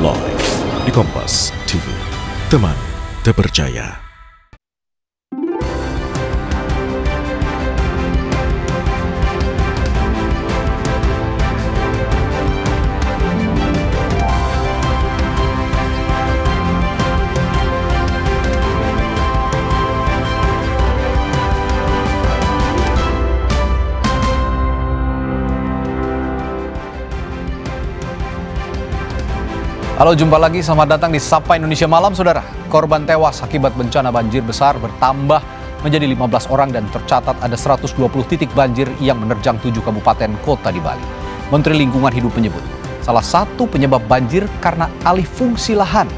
live di Kompas TV, teman terpercaya. Halo, jumpa lagi. Selamat datang di Sapa Indonesia Malam, saudara. Korban tewas akibat bencana banjir besar bertambah menjadi 15 orang dan tercatat ada 120 titik banjir yang menerjang 7 kabupaten kota di Bali. Menteri Lingkungan Hidup menyebut salah satu penyebab banjir karena alih fungsi lahan.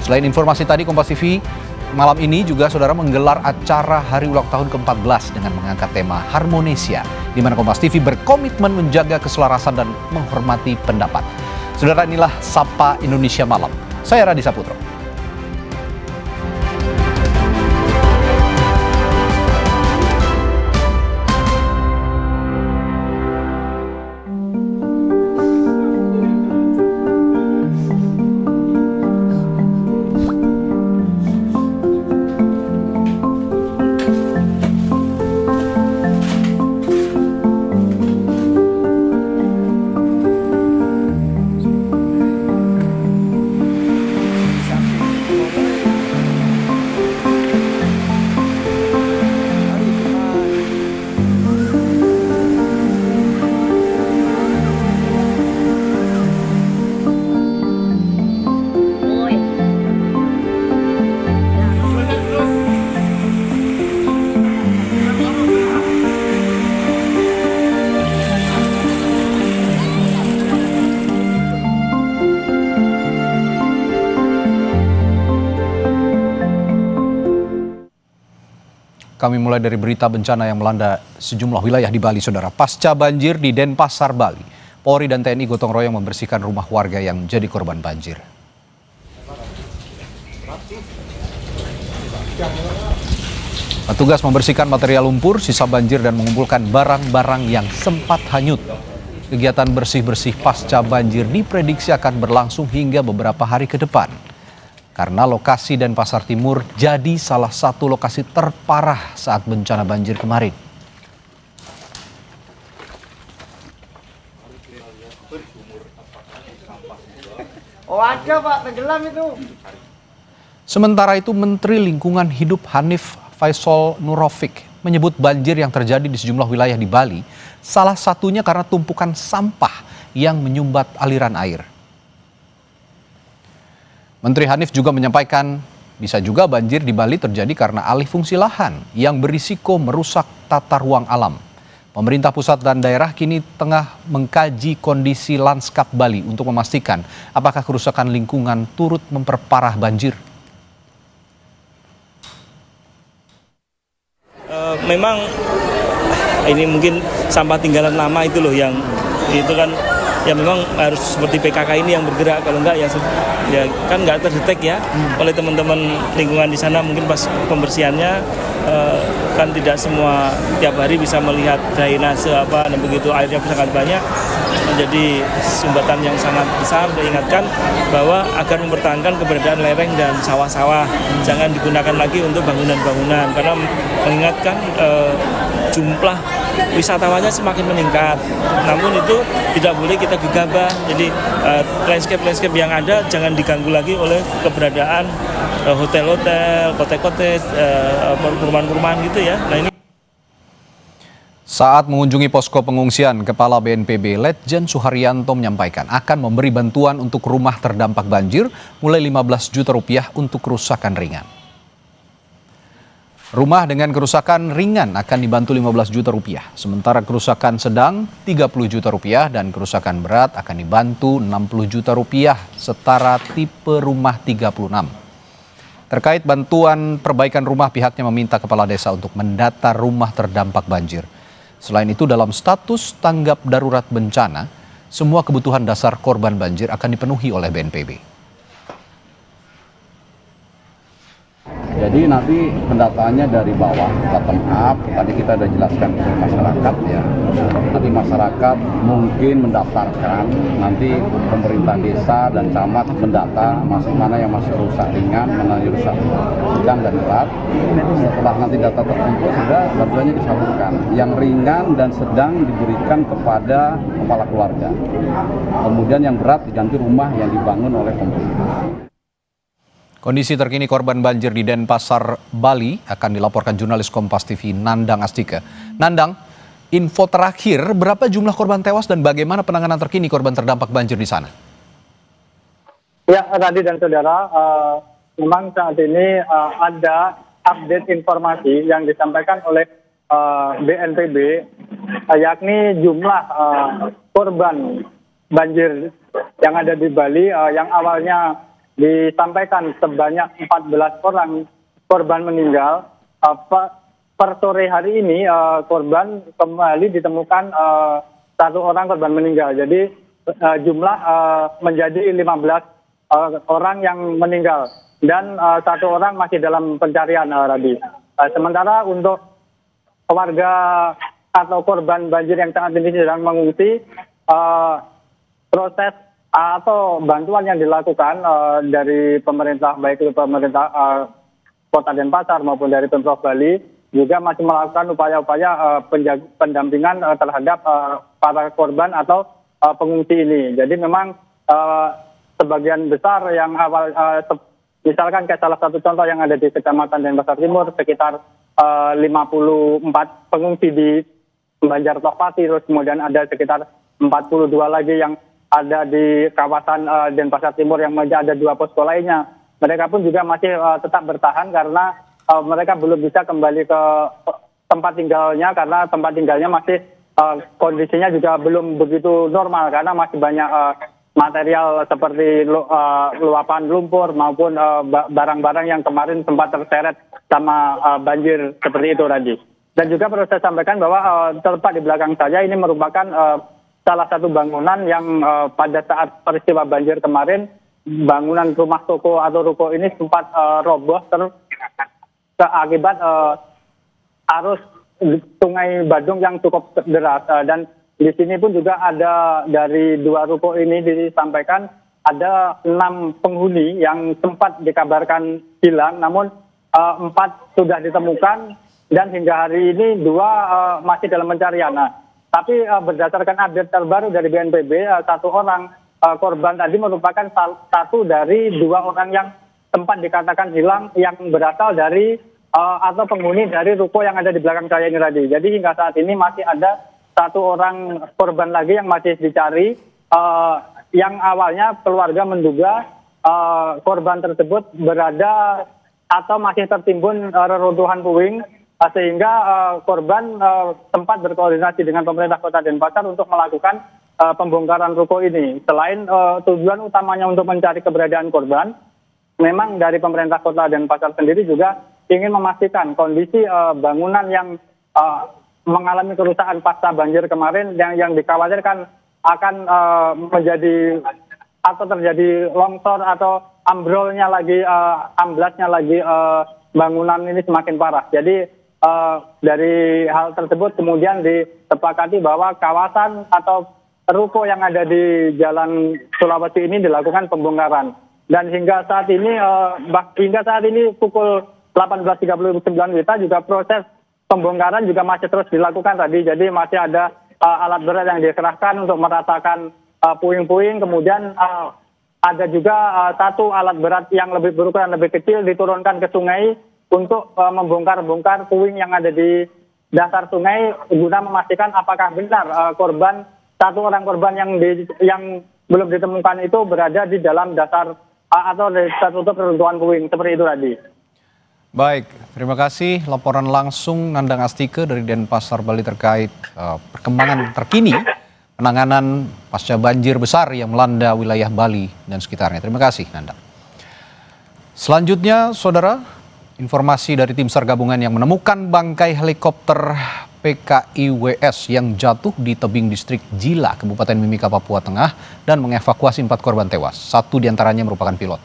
Selain informasi tadi, Kompas TV malam ini juga saudara menggelar acara hari ulang tahun ke-14 dengan mengangkat tema Harmonesia, di mana Kompas TV berkomitmen menjaga keselarasan dan menghormati pendapat. Saudara, inilah Sapa Indonesia Malam. Saya Radi Saputro. Kami mulai dari berita bencana yang melanda sejumlah wilayah di Bali, saudara. Pasca banjir di Denpasar, Bali, Polri dan TNI gotong royong membersihkan rumah warga yang menjadi korban banjir. Petugas membersihkan material lumpur, sisa banjir dan mengumpulkan barang-barang yang sempat hanyut. Kegiatan bersih-bersih pasca banjir diprediksi akan berlangsung hingga beberapa hari ke depan. Karena lokasi Denpasar Timur jadi salah satu lokasi terparah saat bencana banjir kemarin. Oh, ada Pak, tenggelam itu. Sementara itu, Menteri Lingkungan Hidup Hanif Faisal Nurofik menyebut banjir yang terjadi di sejumlah wilayah di Bali salah satunya karena tumpukan sampah yang menyumbat aliran air. Menteri Hanif juga menyampaikan bisa juga banjir di Bali terjadi karena alih fungsi lahan yang berisiko merusak tata ruang alam. Pemerintah pusat dan daerah kini tengah mengkaji kondisi lanskap Bali untuk memastikan apakah kerusakan lingkungan turut memperparah banjir. Memang ini mungkin sampah tinggalan lama itu loh yang itu kan ya memang harus seperti PKK ini yang bergerak, kalau enggak ya kan nggak terdetek ya oleh teman-teman lingkungan di sana. Mungkin pas pembersihannya kan tidak semua tiap hari bisa melihat drainase apa dan begitu airnya sangat banyak menjadi sumbatan yang sangat besar. Diingatkan bahwa agar mempertahankan keberadaan lereng dan sawah-sawah jangan digunakan lagi untuk bangunan-bangunan, karena mengingatkan jumlah wisatawannya semakin meningkat. Namun itu tidak boleh kita gegabah. Jadi landscape yang ada jangan diganggu lagi oleh keberadaan hotel-hotel, kotek-kotek, perumahan-perumahan gitu ya. Nah ini. Saat mengunjungi posko pengungsian, Kepala BNPB Letjen Suharyanto menyampaikan akan memberi bantuan untuk rumah terdampak banjir mulai 15 juta rupiah untuk kerusakan ringan. Rumah dengan kerusakan ringan akan dibantu 15 juta rupiah, sementara kerusakan sedang 30 juta rupiah dan kerusakan berat akan dibantu 60 juta rupiah setara tipe rumah 36. Terkait bantuan perbaikan rumah, pihaknya meminta kepala desa untuk mendata rumah terdampak banjir. Selain itu, dalam status tanggap darurat bencana, semua kebutuhan dasar korban banjir akan dipenuhi oleh BNPB. Jadi nanti pendataannya dari bawah, bottom up. Tadi kita sudah jelaskan ke masyarakat ya. Nanti masyarakat mungkin mendaftarkan, nanti pemerintah desa dan camat mendata mana yang masih rusak ringan, mana yang rusak sedang dan berat. Setelah nanti data terkumpul sudah bantuannya disalurkan. Yang ringan dan sedang diberikan kepada kepala keluarga. Kemudian yang berat diganti rumah yang dibangun oleh pemerintah. Kondisi terkini korban banjir di Denpasar, Bali akan dilaporkan jurnalis Kompas TV Nandang Astika. Nandang, info terakhir berapa jumlah korban tewas dan bagaimana penanganan terkini korban terdampak banjir di sana? Ya, Radi dan saudara, memang saat ini ada update informasi yang disampaikan oleh BNPB, yakni jumlah korban banjir yang ada di Bali yang awalnya disampaikan sebanyak 14 orang korban meninggal. Per sore hari ini korban kembali ditemukan 1 orang korban meninggal. Jadi jumlah menjadi 15 orang yang meninggal dan 1 orang masih dalam pencarian, Radi. Sementara untuk warga atau korban banjir yang saat ini sedang mengungsi, proses atau bantuan yang dilakukan dari pemerintah, baik itu pemerintah Kota Denpasar maupun dari Pemprov Bali, juga masih melakukan upaya-upaya pendampingan terhadap para korban atau pengungsi ini. Jadi memang sebagian besar yang awal, misalkan kayak salah satu contoh yang ada di Kecamatan Denpasar Timur, sekitar 54 pengungsi di Banjar Tokpati, terus kemudian ada sekitar 42 lagi yang ada di kawasan Denpasar Timur yang masih ada 2 posko lainnya. Mereka pun juga masih tetap bertahan karena mereka belum bisa kembali ke tempat tinggalnya karena tempat tinggalnya masih kondisinya juga belum begitu normal karena masih banyak material seperti luapan lumpur maupun barang-barang yang kemarin sempat terseret sama banjir seperti itu, Radi. Dan juga perlu saya sampaikan bahwa tepat di belakang saya ini merupakan salah satu bangunan yang pada saat peristiwa banjir kemarin, bangunan rumah toko atau ruko ini sempat roboh akibat arus Sungai Badung yang cukup deras. Dan di sini pun juga ada dari 2 ruko ini disampaikan ada 6 penghuni yang sempat dikabarkan hilang, namun 4 sudah ditemukan dan hingga hari ini 2 masih dalam pencarian. Tapi berdasarkan update terbaru dari BNPB, 1 orang korban tadi merupakan satu dari 2 orang yang sempat dikatakan hilang yang berasal dari atau penghuni dari ruko yang ada di belakang saya ini tadi. Jadi hingga saat ini masih ada 1 orang korban lagi yang masih dicari, yang awalnya keluarga menduga korban tersebut berada atau masih tertimbun reruntuhan puing, sehingga korban sempat berkoordinasi dengan pemerintah Kota Denpasar untuk melakukan pembongkaran ruko ini. Selain tujuan utamanya untuk mencari keberadaan korban, memang dari pemerintah Kota Denpasar sendiri juga ingin memastikan kondisi bangunan yang mengalami kerusakan pasca banjir kemarin yang dikhawatirkan akan menjadi atau terjadi longsor atau ambrolnya lagi, amblasnya lagi bangunan ini semakin parah. Jadi dari hal tersebut kemudian disepakati bahwa kawasan atau ruko yang ada di Jalan Sulawesi ini dilakukan pembongkaran. Dan hingga saat ini pukul 18.39 WITA juga proses pembongkaran juga masih terus dilakukan tadi. Jadi masih ada alat berat yang dikerahkan untuk meratakan puing-puing. Kemudian ada juga 1 alat berat yang lebih berukuran lebih kecil diturunkan ke sungai untuk membongkar-bongkar puing yang ada di dasar sungai guna memastikan apakah benar 1 orang korban yang belum ditemukan itu berada di dalam dasar atau tertutup reruntuhan puing seperti itu tadi. Baik, terima kasih laporan langsung Nandang Astika dari Denpasar, Bali terkait perkembangan terkini penanganan pasca banjir besar yang melanda wilayah Bali dan sekitarnya. Terima kasih, Nandang. Selanjutnya, saudara, informasi dari tim SAR gabungan yang menemukan bangkai helikopter PKIWS yang jatuh di tebing distrik Jila, Kabupaten Mimika, Papua Tengah, dan mengevakuasi 4 korban tewas. 1 diantaranya merupakan pilot.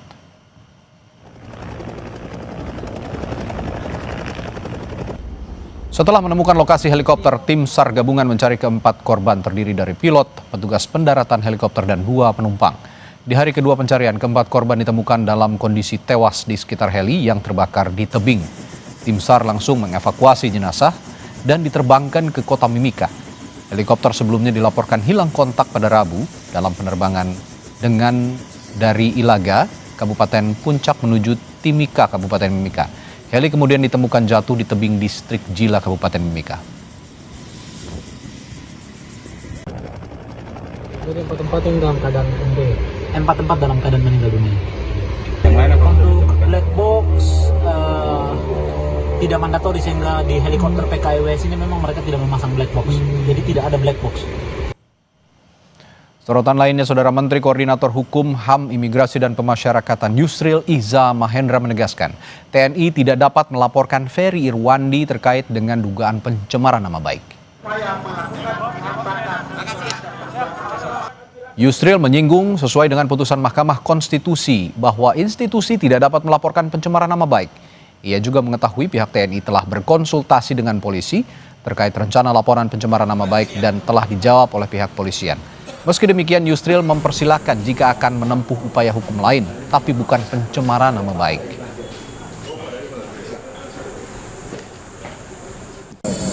Setelah menemukan lokasi helikopter, tim SAR gabungan mencari keempat korban terdiri dari pilot, petugas pendaratan helikopter, dan 2 penumpang. Di hari kedua pencarian, keempat korban ditemukan dalam kondisi tewas di sekitar heli yang terbakar di tebing. Tim SAR langsung mengevakuasi jenazah dan diterbangkan ke kota Mimika. Helikopter sebelumnya dilaporkan hilang kontak pada Rabu dalam penerbangan dari Ilaga, Kabupaten Puncak menuju Timika, Kabupaten Mimika. Heli kemudian ditemukan jatuh di tebing distrik Jila, Kabupaten Mimika. Jadi 4 tempat yang dalam keadaan meninggal. 4 tempat dalam keadaan meninggal dunia. Untuk black box tidak mandatori, sehingga di helikopter PKIWS ini memang mereka tidak memasang black box. Jadi tidak ada black box. Sorotan lainnya, Saudara Menteri Koordinator Hukum, HAM, Imigrasi dan Pemasyarakatan Yusril Iza Mahendra menegaskan TNI tidak dapat melaporkan Ferry Irwandi terkait dengan dugaan pencemaran nama baik. Yusril menyinggung sesuai dengan putusan Mahkamah Konstitusi bahwa institusi tidak dapat melaporkan pencemaran nama baik. Ia juga mengetahui pihak TNI telah berkonsultasi dengan polisi terkait rencana laporan pencemaran nama baik dan telah dijawab oleh pihak polisian. Meski demikian, Yusril mempersilahkan jika akan menempuh upaya hukum lain, tapi bukan pencemaran nama baik.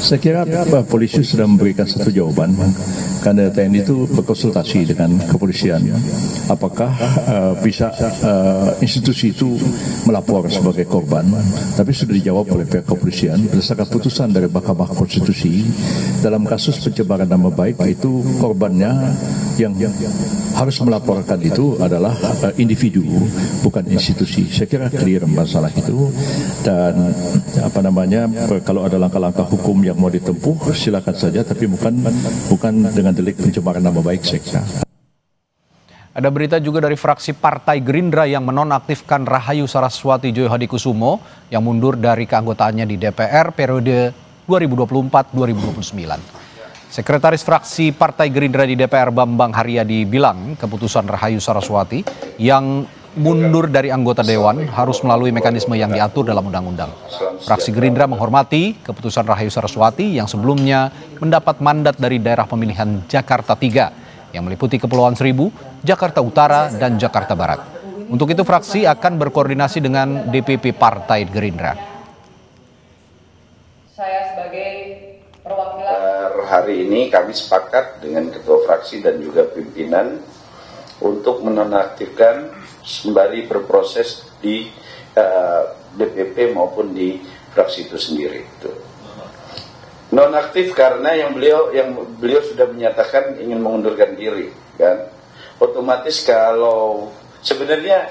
Saya kira polisi sudah memberikan satu jawaban, karena TNI itu berkonsultasi dengan kepolisian. Apakah bisa institusi itu melapor sebagai korban, tapi sudah dijawab oleh pihak kepolisian berdasarkan putusan dari Mahkamah Konstitusi. Dalam kasus pencemaran nama baik itu korbannya yang harus melaporkan itu adalah individu, bukan institusi. Saya kira clear masalah itu, dan kalau ada langkah-langkah hukum yang mau ditempuh silakan saja, tapi bukan dengan delik pencemaran nama baik, saya kira. Ada berita juga dari fraksi Partai Gerindra yang menonaktifkan Rahayu Saraswati Joyohadikusumo yang mundur dari keanggotaannya di DPR periode 2024-2029. Sekretaris fraksi Partai Gerindra di DPR Bambang Haryadi bilang keputusan Rahayu Saraswati yang mundur dari anggota Dewan harus melalui mekanisme yang diatur dalam undang-undang. Fraksi Gerindra menghormati keputusan Rahayu Saraswati yang sebelumnya mendapat mandat dari daerah pemilihan Jakarta 3 yang meliputi Kepulauan Seribu, Jakarta Utara, dan Jakarta Barat. Untuk itu fraksi akan berkoordinasi dengan DPP Partai Gerindra. Saya sebagai perwakilan hari ini kami sepakat dengan ketua fraksi dan juga pimpinan untuk menonaktifkan sembari berproses di DPP maupun di fraksi itu sendiri. Nonaktif karena yang beliau sudah menyatakan ingin mengundurkan diri, kan? Otomatis kalau sebenarnya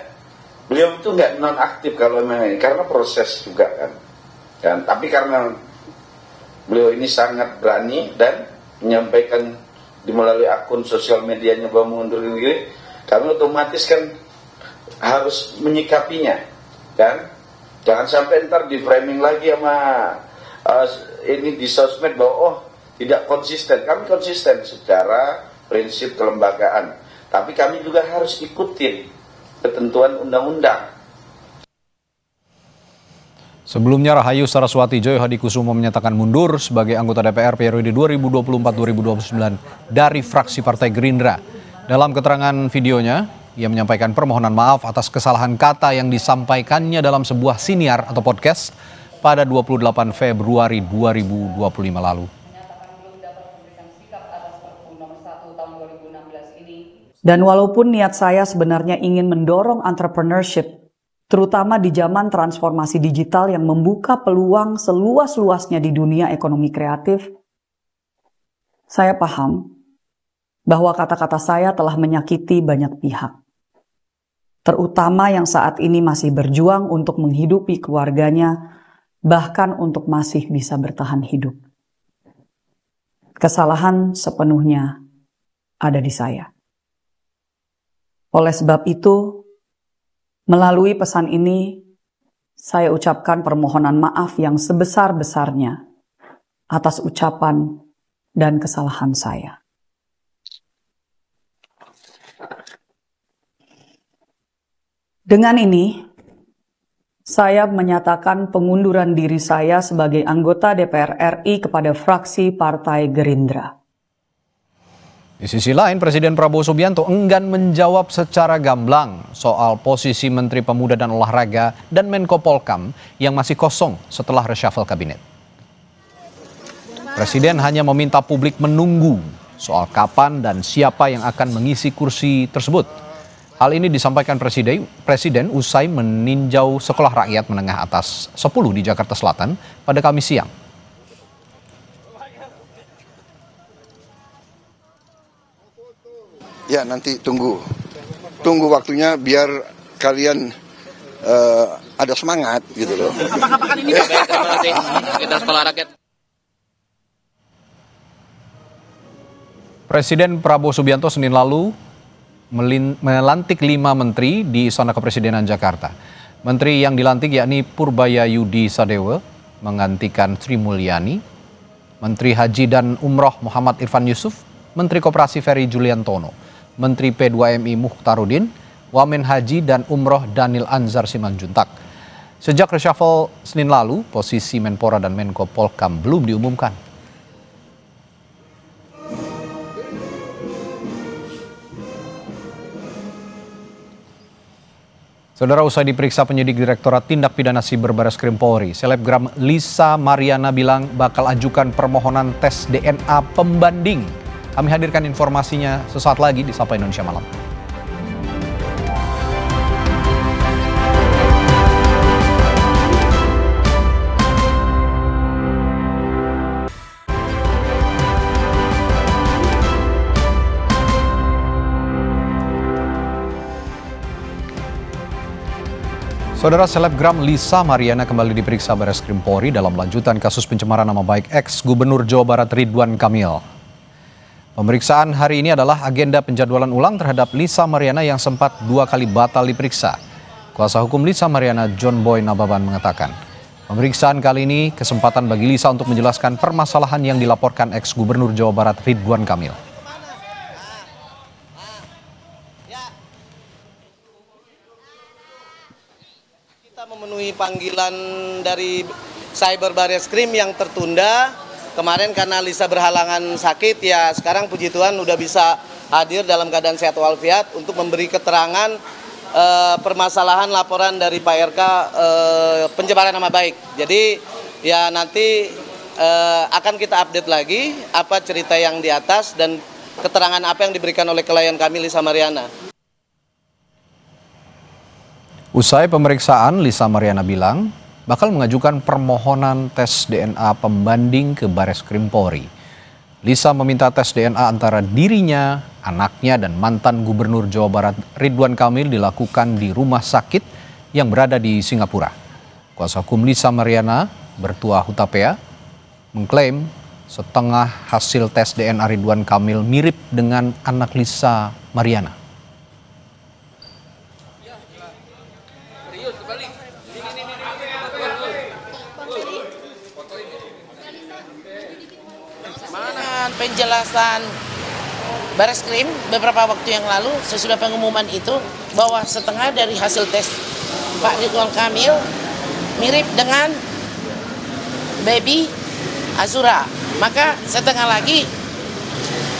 beliau itu nggak nonaktif kalau memang karena proses juga kan. Tapi karena beliau ini sangat berani dan menyampaikan melalui akun sosial medianya bahwa mengundurkan diri, kami otomatis kan harus menyikapinya, kan? Jangan sampai ntar di framing lagi sama ini di sosmed bahwa tidak konsisten. Kami konsisten secara prinsip kelembagaan, tapi kami juga harus ikutin ketentuan undang-undang. Sebelumnya Rahayu Saraswati Joyohadikusumo menyatakan mundur sebagai anggota DPR periode 2024-2029 dari fraksi Partai Gerindra. Dalam keterangan videonya, ia menyampaikan permohonan maaf atas kesalahan kata yang disampaikannya dalam sebuah siniar atau podcast pada 28 Februari 2025 lalu. Dan walaupun niat saya sebenarnya ingin mendorong entrepreneurship, terutama di zaman transformasi digital yang membuka peluang seluas-luasnya di dunia ekonomi kreatif, saya paham bahwa kata-kata saya telah menyakiti banyak pihak, terutama yang saat ini masih berjuang untuk menghidupi keluarganya, bahkan untuk masih bisa bertahan hidup. Kesalahan sepenuhnya ada di saya. Oleh sebab itu, melalui pesan ini, saya ucapkan permohonan maaf yang sebesar-besarnya atas ucapan dan kesalahan saya. Dengan ini, Saya menyatakan pengunduran diri saya sebagai anggota DPR RI kepada fraksi Partai Gerindra. Di sisi lain, Presiden Prabowo Subianto enggan menjawab secara gamblang soal posisi Menteri Pemuda dan Olahraga dan Menko Polkam yang masih kosong setelah reshuffle kabinet. Presiden hanya meminta publik menunggu soal kapan dan siapa yang akan mengisi kursi tersebut. Hal ini disampaikan Presiden usai meninjau sekolah rakyat menengah atas 10 di Jakarta Selatan pada Kamis siang. Ya, nanti tunggu waktunya biar kalian ada semangat gitu loh. Apakah ini kita sekolah rakyat? Presiden Prabowo Subianto Senin lalu melantik 5 menteri di Istana Kepresidenan Jakarta. Menteri yang dilantik yakni Purbaya Yudi Sadewa menggantikan Sri Mulyani, Menteri Haji dan Umroh Muhammad Irfan Yusuf, Menteri Koperasi Ferry Juliantono, Menteri P2MI Mukhtarudin, Wamen Haji dan Umroh Daniel Anzar Simanjuntak. Sejak reshuffle Senin lalu, posisi Menpora dan Menko Polkam belum diumumkan. Saudara, usai diperiksa penyidik Direktorat Tindak Pidana Siber Barreskrim Polri, selebgram Lisa Mariana bilang bakal ajukan permohonan tes DNA pembanding. Kami hadirkan informasinya sesaat lagi di Sapa Indonesia Malam. Saudara, selebgram Lisa Mariana kembali diperiksa Barreskrim Polri dalam lanjutan kasus pencemaran nama baik ex-Gubernur Jawa Barat Ridwan Kamil. Pemeriksaan hari ini adalah agenda penjadwalan ulang terhadap Lisa Mariana yang sempat 2 kali batal diperiksa. Kuasa hukum Lisa Mariana, John Boy Nababan, mengatakan, pemeriksaan kali ini kesempatan bagi Lisa untuk menjelaskan permasalahan yang dilaporkan ex-Gubernur Jawa Barat Ridwan Kamil. Memenuhi panggilan dari Cyber Barreskrim yang tertunda kemarin karena Lisa berhalangan sakit, ya sekarang puji Tuhan udah bisa hadir dalam keadaan sehat walafiat untuk memberi keterangan permasalahan laporan dari Pak RK pencemaran nama baik. Jadi ya nanti akan kita update lagi apa cerita yang di atas dan keterangan apa yang diberikan oleh klien kami Lisa Mariana. Usai pemeriksaan, Lisa Mariana bilang bakal mengajukan permohonan tes DNA pembanding ke Barreskrim Polri. Lisa meminta tes DNA antara dirinya, anaknya, dan mantan Gubernur Jawa Barat Ridwan Kamil dilakukan di rumah sakit yang berada di Singapura. Kuasa hukum Lisa Mariana, Bertua Hutapea, mengklaim setengah hasil tes DNA Ridwan Kamil mirip dengan anak Lisa Mariana. Penjelasan Barreskrim beberapa waktu yang lalu sesudah pengumuman itu bahwa setengah dari hasil tes Pak Ridwan Kamil mirip dengan baby Azura, maka setengah lagi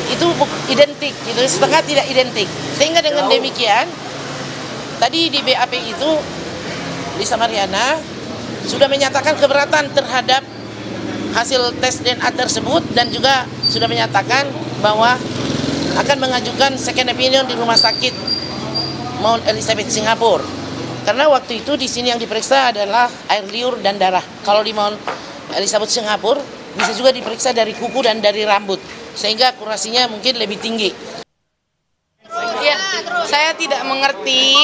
itu identik, gitu, setengah tidak identik. Sehingga dengan demikian tadi di BAP itu Lisa Mariana sudah menyatakan keberatan terhadap hasil tes DNA tersebut dan juga sudah menyatakan bahwa akan mengajukan second opinion di rumah sakit Mount Elizabeth Singapura. Karena waktu itu di sini yang diperiksa adalah air liur dan darah. Kalau di Mount Elizabeth Singapura bisa juga diperiksa dari kuku dan dari rambut, sehingga akurasinya mungkin lebih tinggi. Ya, saya tidak mengerti.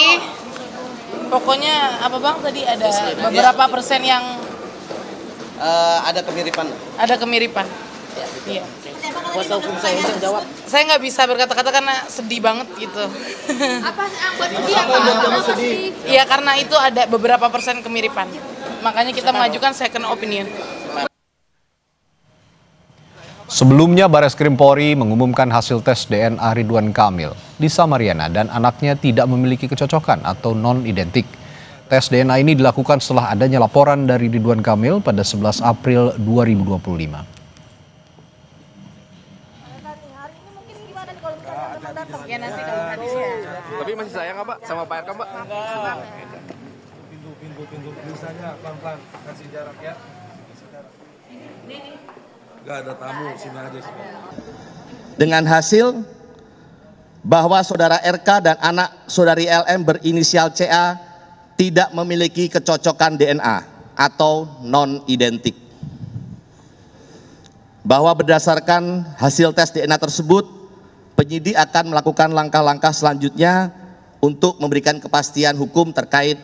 Pokoknya apa Bang tadi ada beberapa persen yang ada kemiripan. Ada kemiripan. Iya. Kuasa hukum saya yang jawab. Saya nggak bisa berkata-kata karena sedih banget gitu. Apa buat sedih? Iya, karena itu ada beberapa persen kemiripan. Makanya kita mengajukan second opinion. Sebelumnya Barreskrim Polri mengumumkan hasil tes DNA Ridwan Kamil, Lisa Mariana dan anaknya tidak memiliki kecocokan atau non-identik. Tes DNA ini dilakukan setelah adanya laporan dari Ridwan Kamil pada 11 April 2025. Ya nanti kalau hadisnya. Tapi masih sayang nggak Pak sama Pak RK Pak? Enggak. Pintu misalnya pelan-pelan kasih jarak ya. Nggak ada tamu sini aja sih. Dengan hasil bahwa saudara RK dan anak saudari LM berinisial CA tidak memiliki kecocokan DNA atau non-identik. Bahwa berdasarkan hasil tes DNA tersebut, penyidik akan melakukan langkah-langkah selanjutnya untuk memberikan kepastian hukum terkait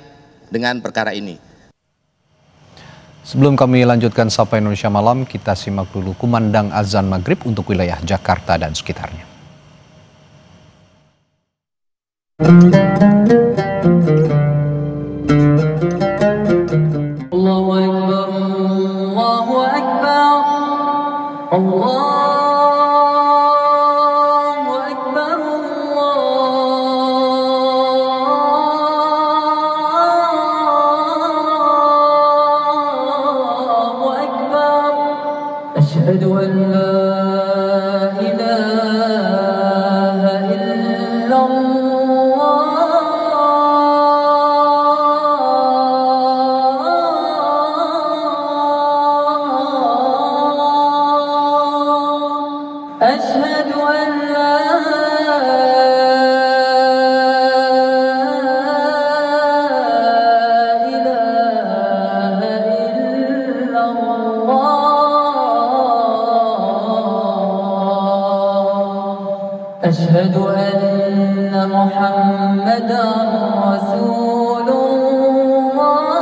dengan perkara ini. Sebelum kami lanjutkan Sapa Indonesia Malam, kita simak dulu kumandang azan maghrib untuk wilayah Jakarta dan sekitarnya. Allahu Akbar, Allahu Akbar, Allah. أشهد أن لا إله إلا الله أشهد أن لا أشهد أن محمدا رسول الله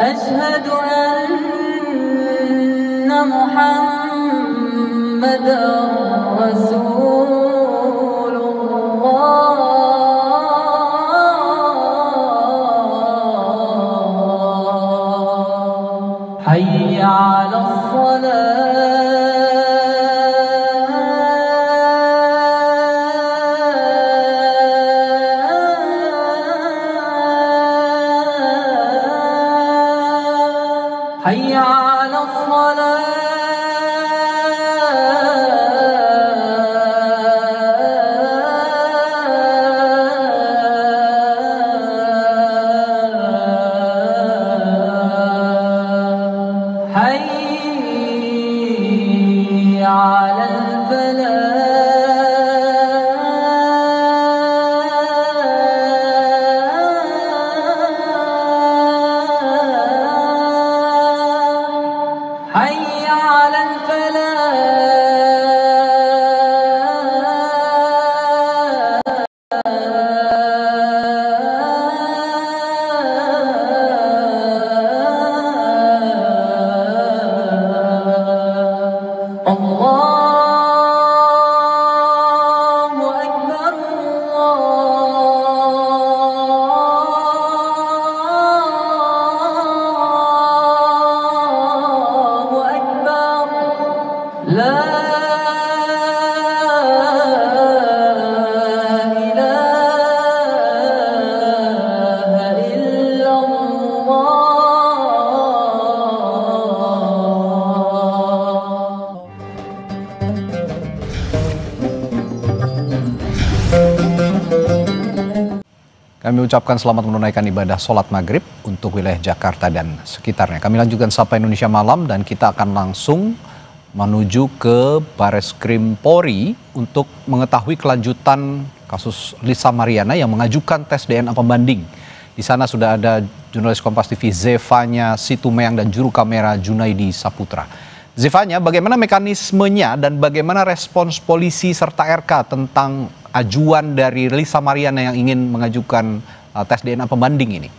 أشهد أن محمدا رسول الله حي على الصلاة حي على الصلاة حي على الفلاح حي على الفلاح الله أكبر الله أكبر لا إله إلا الله. Kami ucapkan selamat menunaikan ibadah sholat maghrib untuk wilayah Jakarta dan sekitarnya. Kami lanjutkan Sapa Indonesia Malam dan kita akan langsung menuju ke Bareskrim Polri untuk mengetahui kelanjutan kasus Lisa Mariana yang mengajukan tes DNA pembanding. Di sana sudah ada jurnalis Kompas TV Zevanya Situmeyang dan juru kamera Junaidi Saputra. Zevanya, bagaimana mekanismenya dan bagaimana respons polisi serta RK tentang ajuan dari Lisa Mariana yang ingin mengajukan tes DNA pembanding ini?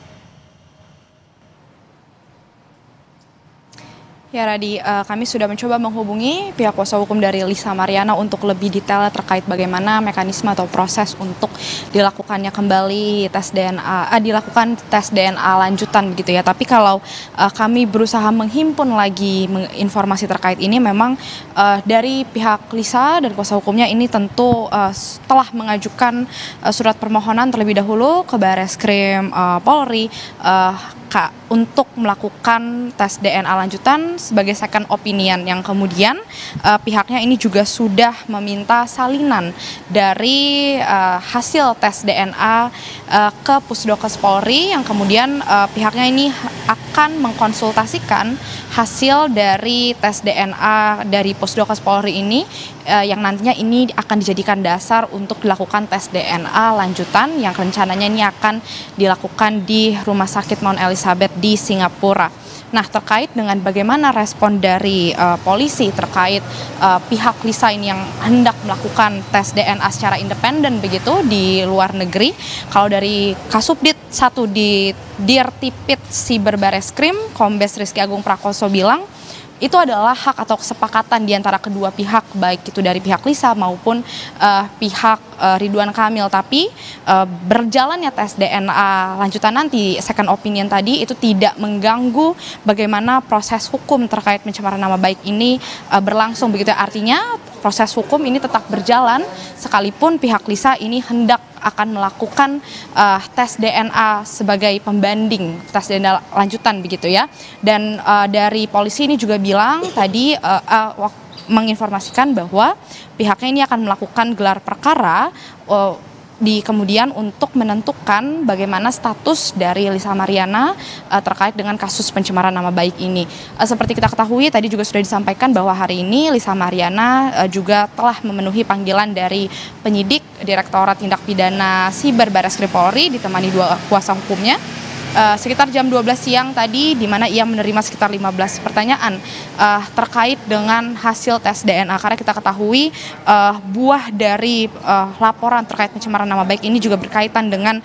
Ya Radi, kami sudah mencoba menghubungi pihak kuasa hukum dari Lisa Mariana untuk lebih detail terkait bagaimana mekanisme atau proses untuk dilakukannya kembali dilakukan tes DNA lanjutan begitu ya. Tapi kalau kami berusaha menghimpun lagi informasi terkait ini, memang dari pihak Lisa dan kuasa hukumnya ini tentu telah mengajukan surat permohonan terlebih dahulu ke Bareskrim Polri untuk melakukan tes DNA lanjutan sebagai second opinion, yang kemudian pihaknya ini juga sudah meminta salinan dari hasil tes DNA ke Pusdokes Polri, yang kemudian pihaknya ini akan mengkonsultasikan hasil dari tes DNA dari Pusdokes Polri ini yang nantinya ini akan dijadikan dasar untuk dilakukan tes DNA lanjutan yang rencananya ini akan dilakukan di Rumah Sakit Mount Elizabeth di Singapura. Nah, terkait dengan bagaimana respon dari polisi terkait pihak Lisa ini yang hendak melakukan tes DNA secara independen begitu di luar negeri, kalau dari Kasubdit 1 di Dirtipid Siber Bareskrim, Kombes Rizky Agung Prakoso bilang, itu adalah hak atau kesepakatan di antara kedua pihak, baik itu dari pihak Lisa maupun pihak Ridwan Kamil. Tapi berjalannya tes DNA lanjutan nanti, second opinion tadi, itu tidak mengganggu bagaimana proses hukum terkait pencemaran nama baik ini berlangsung begitu. Artinya proses hukum ini tetap berjalan sekalipun pihak Lisa ini hendak akan melakukan tes DNA sebagai pembanding tes DNA lanjutan begitu ya. Dan dari polisi ini juga bilang tadi menginformasikan bahwa pihaknya ini akan melakukan gelar perkara di kemudian untuk menentukan bagaimana status dari Lisa Mariana terkait dengan kasus pencemaran nama baik ini. Seperti kita ketahui tadi juga sudah disampaikan bahwa hari ini Lisa Mariana juga telah memenuhi panggilan dari penyidik Direktorat Tindak Pidana Siber Bareskrim Polri ditemani dua kuasa hukumnya. Sekitar jam 12 siang tadi, di mana ia menerima sekitar 15 pertanyaan terkait dengan hasil tes DNA. Karena kita ketahui buah dari laporan terkait pencemaran nama baik ini juga berkaitan dengan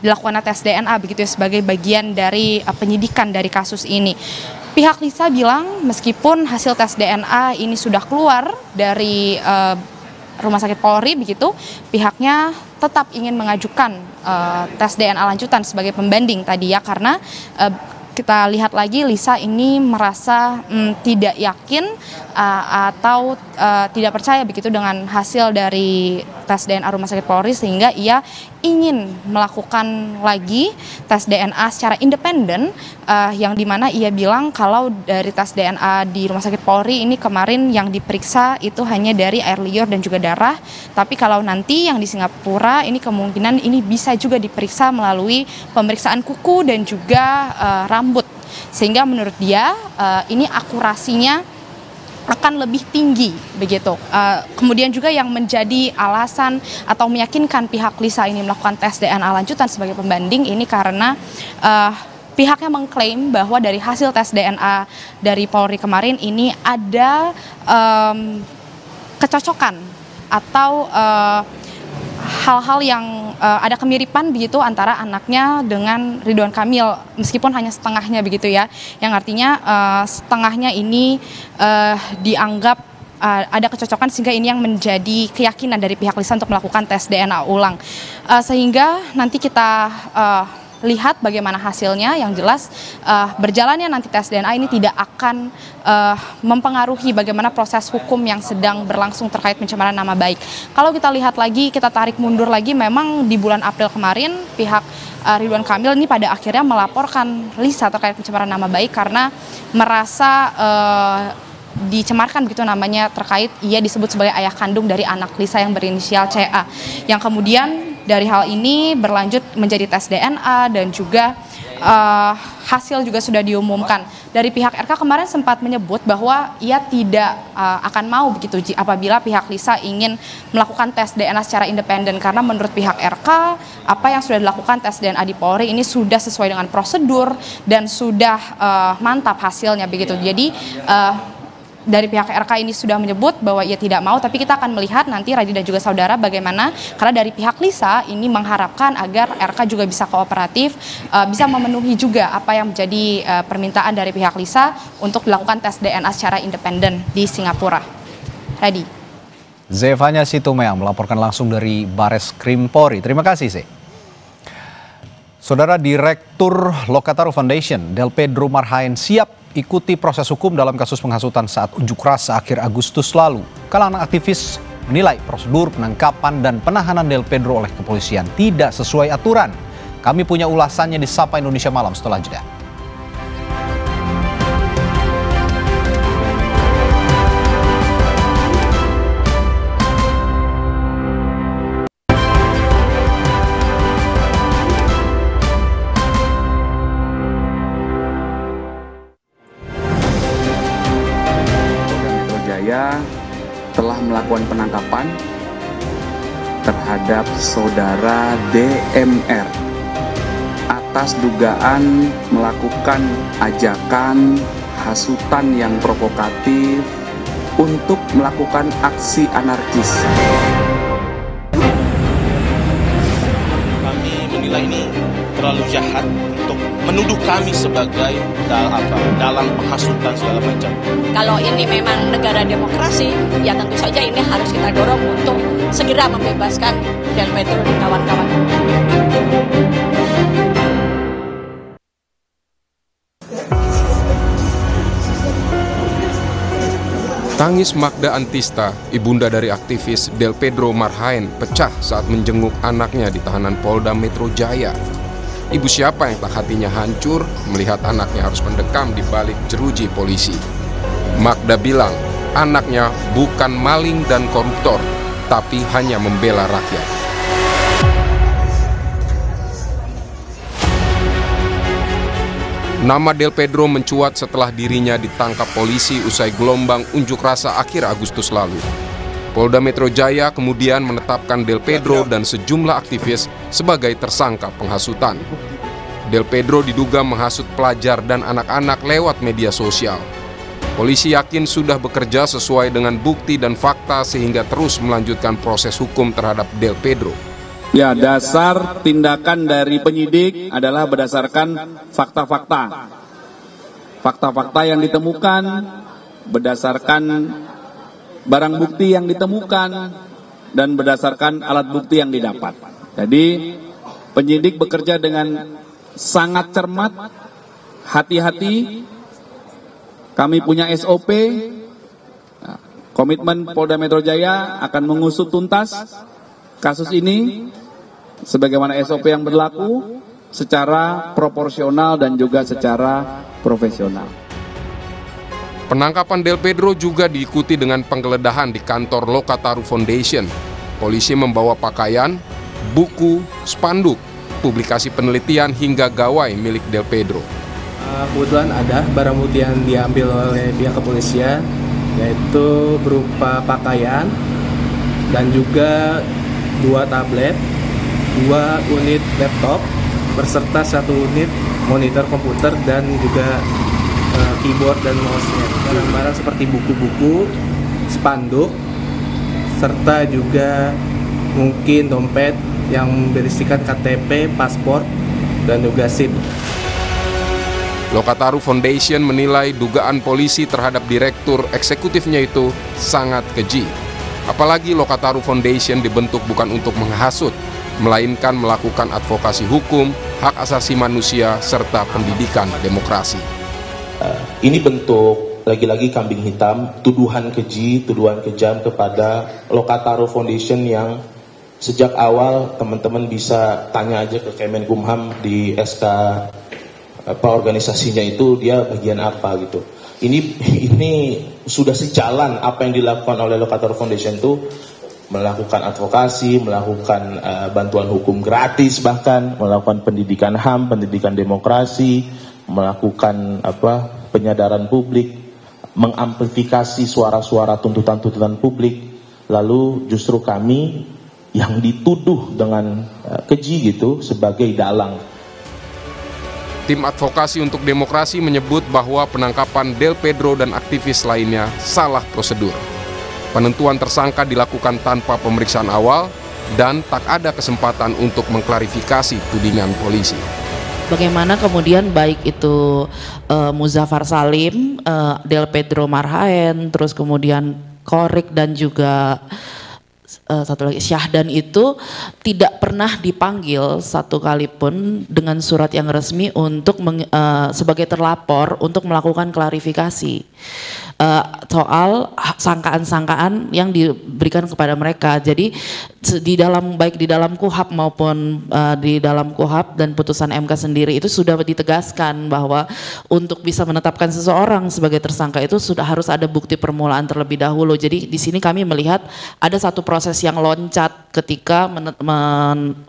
dilakukan tes DNA begitu ya, sebagai bagian dari penyidikan dari kasus ini. Pihak Lisa bilang meskipun hasil tes DNA ini sudah keluar dari Rumah Sakit Polri begitu, pihaknya tetap ingin mengajukan tes DNA lanjutan sebagai pembanding tadi ya, karena kita lihat lagi Lisa ini merasa tidak yakin atau tidak percaya begitu dengan hasil dari tes DNA Rumah Sakit Polri, sehingga ia ingin melakukan lagi tes DNA secara independen, yang dimana ia bilang kalau dari tes DNA di Rumah Sakit Polri ini kemarin yang diperiksa itu hanya dari air liur dan juga darah, tapi kalau nanti yang di Singapura ini kemungkinan ini bisa juga diperiksa melalui pemeriksaan kuku dan juga rambut, sehingga menurut dia ini akurasinya akan lebih tinggi begitu. Kemudian juga yang menjadi alasan atau meyakinkan pihak Lisa ini melakukan tes DNA lanjutan sebagai pembanding ini karena pihaknya mengklaim bahwa dari hasil tes DNA dari Polri kemarin ini ada kecocokan atau hal-hal yang ada kemiripan begitu antara anaknya dengan Ridwan Kamil, meskipun hanya setengahnya begitu ya, yang artinya setengahnya ini dianggap ada kecocokan, sehingga ini yang menjadi keyakinan dari pihak Lisa untuk melakukan tes DNA ulang. Sehingga nanti kita lihat bagaimana hasilnya. Yang jelas berjalannya nanti tes DNA ini tidak akan mempengaruhi bagaimana proses hukum yang sedang berlangsung terkait pencemaran nama baik. Kalau kita lihat lagi, kita tarik mundur lagi, memang di bulan April kemarin pihak Ridwan Kamil ini pada akhirnya melaporkan Lisa terkait pencemaran nama baik karena merasa dicemarkan begitu namanya, terkait ia disebut sebagai ayah kandung dari anak Lisa yang berinisial CA, yang kemudian dari hal ini berlanjut menjadi tes DNA dan juga hasil juga sudah diumumkan. Dari pihak RK kemarin sempat menyebut bahwa ia tidak akan mau begitu apabila pihak Lisa ingin melakukan tes DNA secara independen, karena menurut pihak RK apa yang sudah dilakukan tes DNA di Polri ini sudah sesuai dengan prosedur dan sudah mantap hasilnya begitu. Jadi dari pihak RK ini sudah menyebut bahwa ia tidak mau, tapi kita akan melihat nanti Radhi dan juga saudara bagaimana, karena dari pihak Lisa ini mengharapkan agar RK juga bisa kooperatif, bisa memenuhi juga apa yang menjadi permintaan dari pihak Lisa untuk dilakukan tes DNA secara independen di Singapura. Radhi. Zevanya Situmea melaporkan langsung dari Bareskrim Polri. Terima kasih, Ze. Saudara Direktur Lokataru Foundation, Del Pedro Marhain, siap ikuti proses hukum dalam kasus penghasutan saat unjuk rasa akhir Agustus lalu. Kalangan aktivis menilai prosedur penangkapan dan penahanan Del Pedro oleh kepolisian tidak sesuai aturan. Kami punya ulasannya di Sapa Indonesia Malam setelah jeda. Telah melakukan penangkapan terhadap saudara DMR atas dugaan melakukan ajakan hasutan yang provokatif untuk melakukan aksi anarkis. Kami menilai ini terlalu jahat untuk menuduh kami sebagai dalam penghasutan segala macam. Kalau ini memang negara demokrasi, ya tentu saja ini harus kita dorong untuk segera membebaskan Del Pedro dan kawan-kawan. Tangis Magda Antista, ibunda dari aktivis Del Pedro Marhain, pecah saat menjenguk anaknya di tahanan Polda Metro Jaya. Ibu siapa yang tak hatinya hancur melihat anaknya harus mendekam di balik jeruji polisi. Magda bilang, anaknya bukan maling dan koruptor, tapi hanya membela rakyat. Nama Del Pedro mencuat setelah dirinya ditangkap polisi usai gelombang unjuk rasa akhir Agustus lalu. Polda Metro Jaya kemudian menetapkan Del Pedro dan sejumlah aktivis sebagai tersangka penghasutan. Del Pedro diduga menghasut pelajar dan anak-anak lewat media sosial. Polisi yakin sudah bekerja sesuai dengan bukti dan fakta sehingga terus melanjutkan proses hukum terhadap Del Pedro. Ya, dasar tindakan dari penyidik adalah berdasarkan fakta-fakta. Fakta-fakta yang ditemukan berdasarkan barang bukti yang ditemukan dan berdasarkan alat bukti yang didapat. Jadi penyidik bekerja dengan sangat cermat, hati-hati. Kami punya SOP, komitmen Polda Metro Jaya akan mengusut tuntas kasus ini sebagaimana SOP yang berlaku secara proporsional dan juga secara profesional. Penangkapan Del Pedro juga diikuti dengan penggeledahan di kantor Lokataru Foundation. Polisi membawa pakaian, buku, spanduk, publikasi penelitian hingga gawai milik Del Pedro. Kebetulan ada barang bukti yang diambil oleh pihak kepolisian, yaitu berupa pakaian dan juga 2 tablet, 2 unit laptop, berserta 1 unit monitor komputer dan juga keyboard dan mouse-nya. Barang-barang seperti buku-buku, spanduk, serta juga mungkin dompet yang berisikan KTP, paspor, dan juga SIM. Lokataru Foundation menilai dugaan polisi terhadap direktur eksekutifnya itu sangat keji. Apalagi Lokataru Foundation dibentuk bukan untuk menghasut, melainkan melakukan advokasi hukum, hak asasi manusia, serta pendidikan demokrasi. Ini bentuk lagi-lagi kambing hitam, tuduhan keji, tuduhan kejam kepada Lokataru Foundation yang sejak awal teman-teman bisa tanya aja ke Kemenkumham di SK organisasinya itu dia bagian apa gitu. Ini sudah sejalan apa yang dilakukan oleh Lokataru Foundation itu, melakukan advokasi, melakukan bantuan hukum gratis, bahkan melakukan pendidikan HAM, pendidikan demokrasi, melakukan penyadaran publik, mengamplifikasi suara-suara tuntutan-tuntutan publik. Lalu justru kami yang dituduh dengan keji gitu sebagai dalang. Tim Advokasi untuk Demokrasi menyebut bahwa penangkapan Del Pedro dan aktivis lainnya salah prosedur. Penentuan tersangka dilakukan tanpa pemeriksaan awal dan tak ada kesempatan untuk mengklarifikasi tudingan polisi. Bagaimana kemudian baik itu Muzaffar Salim, Del Pedro Marhaen, terus kemudian Qorik dan juga satu lagi Syahdan itu tidak pernah dipanggil satu kali pun dengan surat yang resmi untuk sebagai terlapor untuk melakukan klarifikasi soal sangkaan-sangkaan yang diberikan kepada mereka. Jadi baik di dalam KUHAP maupun di dalam KUHAP dan putusan MK sendiri itu sudah ditegaskan bahwa untuk bisa menetapkan seseorang sebagai tersangka itu sudah harus ada bukti permulaan terlebih dahulu. Jadi di sini kami melihat ada satu proses yang loncat ketika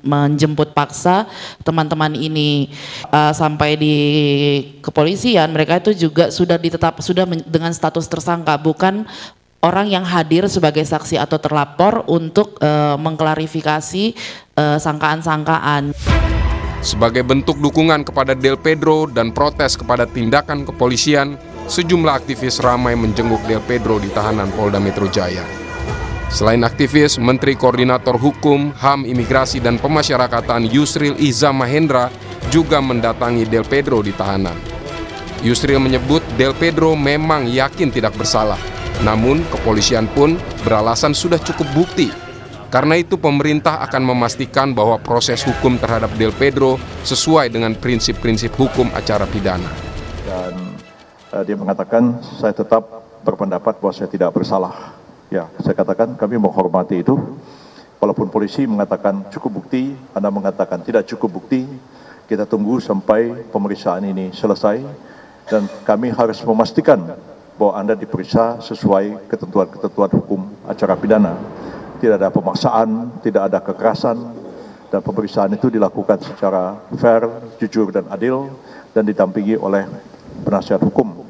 menjemput paksa teman-teman ini sampai di kepolisian. Mereka itu juga sudah dengan status tersangka, bukan orang yang hadir sebagai saksi atau terlapor untuk mengklarifikasi sangkaan-sangkaan. Sebagai bentuk dukungan kepada Del Pedro dan protes kepada tindakan kepolisian, sejumlah aktivis ramai menjenguk Del Pedro di tahanan Polda Metro Jaya. Selain aktivis, Menteri Koordinator Hukum, HAM, Imigrasi, dan Pemasyarakatan Yusril Iza Mahendra juga mendatangi Del Pedro di tahanan. Yusril menyebut Del Pedro memang yakin tidak bersalah, namun kepolisian pun beralasan sudah cukup bukti. Karena itu pemerintah akan memastikan bahwa proses hukum terhadap Del Pedro sesuai dengan prinsip-prinsip hukum acara pidana. Dan dia mengatakan saya tetap berpendapat bahwa saya tidak bersalah. Ya, saya katakan kami menghormati itu. Walaupun polisi mengatakan cukup bukti, Anda mengatakan tidak cukup bukti, kita tunggu sampai pemeriksaan ini selesai. Dan kami harus memastikan bahwa Anda diperiksa sesuai ketentuan-ketentuan hukum acara pidana. Tidak ada pemaksaan, tidak ada kekerasan, dan pemeriksaan itu dilakukan secara fair, jujur, dan adil, dan didampingi oleh penasihat hukum.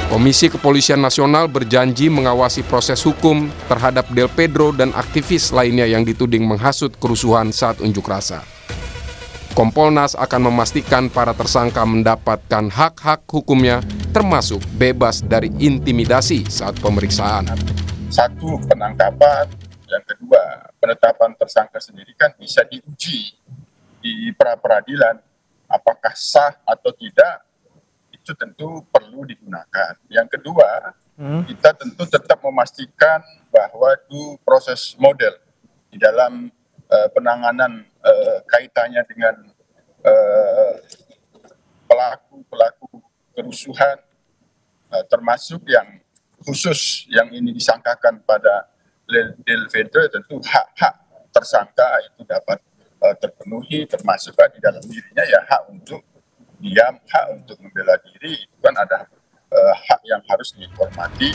Komisi Kepolisian Nasional berjanji mengawasi proses hukum terhadap Del Pedro dan aktivis lainnya yang dituding menghasut kerusuhan saat unjuk rasa. Kompolnas akan memastikan para tersangka mendapatkan hak-hak hukumnya, termasuk bebas dari intimidasi saat pemeriksaan. Satu, penangkapan. Yang kedua, penetapan tersangka sendiri kan bisa diuji di pra-peradilan. Apakah sah atau tidak, itu tentu perlu digunakan. Yang kedua, kita tentu tetap memastikan bahwa itu proses model di dalam penanganan kaitannya dengan pelaku-pelaku kerusuhan, termasuk yang khusus yang ini disangkakan pada Del Pedro, tentu hak-hak tersangka itu dapat terpenuhi, termasuk di dalam dirinya ya hak untuk diam, hak untuk membela diri, itu kan ada hak yang harus dihormati.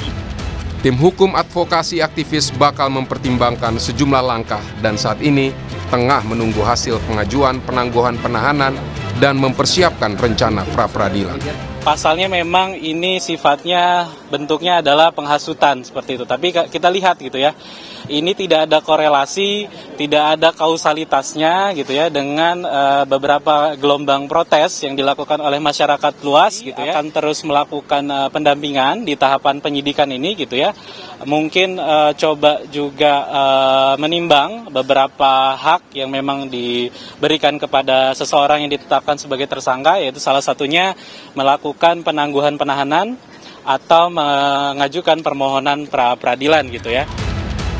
Tim hukum advokasi aktivis bakal mempertimbangkan sejumlah langkah dan saat ini tengah menunggu hasil pengajuan penangguhan penahanan dan mempersiapkan rencana pra-peradilan. Pasalnya memang ini sifatnya bentuknya adalah penghasutan seperti itu. Tapi kita lihat gitu ya, ini tidak ada korelasi, tidak ada kausalitasnya gitu ya dengan beberapa gelombang protes yang dilakukan oleh masyarakat luas gitu ya. Akan terus melakukan pendampingan di tahapan penyidikan ini gitu ya. Mungkin coba juga menimbang beberapa hak yang memang diberikan kepada seseorang yang ditetapkan sebagai tersangka, yaitu salah satunya melakukan penangguhan penahanan atau mengajukan permohonan pra-peradilan gitu ya.